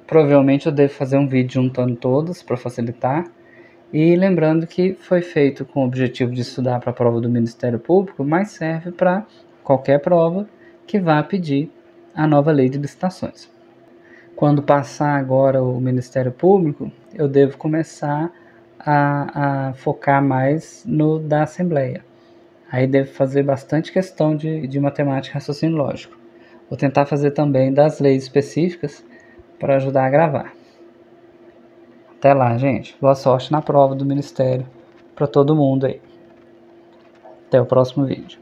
Provavelmente eu devo fazer um vídeo juntando todas para facilitar. E lembrando que foi feito com o objetivo de estudar para a prova do Ministério Público, mas serve para qualquer prova que vá pedir a nova lei de licitações. Quando passar agora o Ministério Público, eu devo começar a focar mais no da Assembleia. Aí devo fazer bastante questão de matemática e raciocínio lógico. Vou tentar fazer também das leis específicas para ajudar a gravar. Até lá, gente. Boa sorte na prova do Ministério para todo mundo aí. Até o próximo vídeo.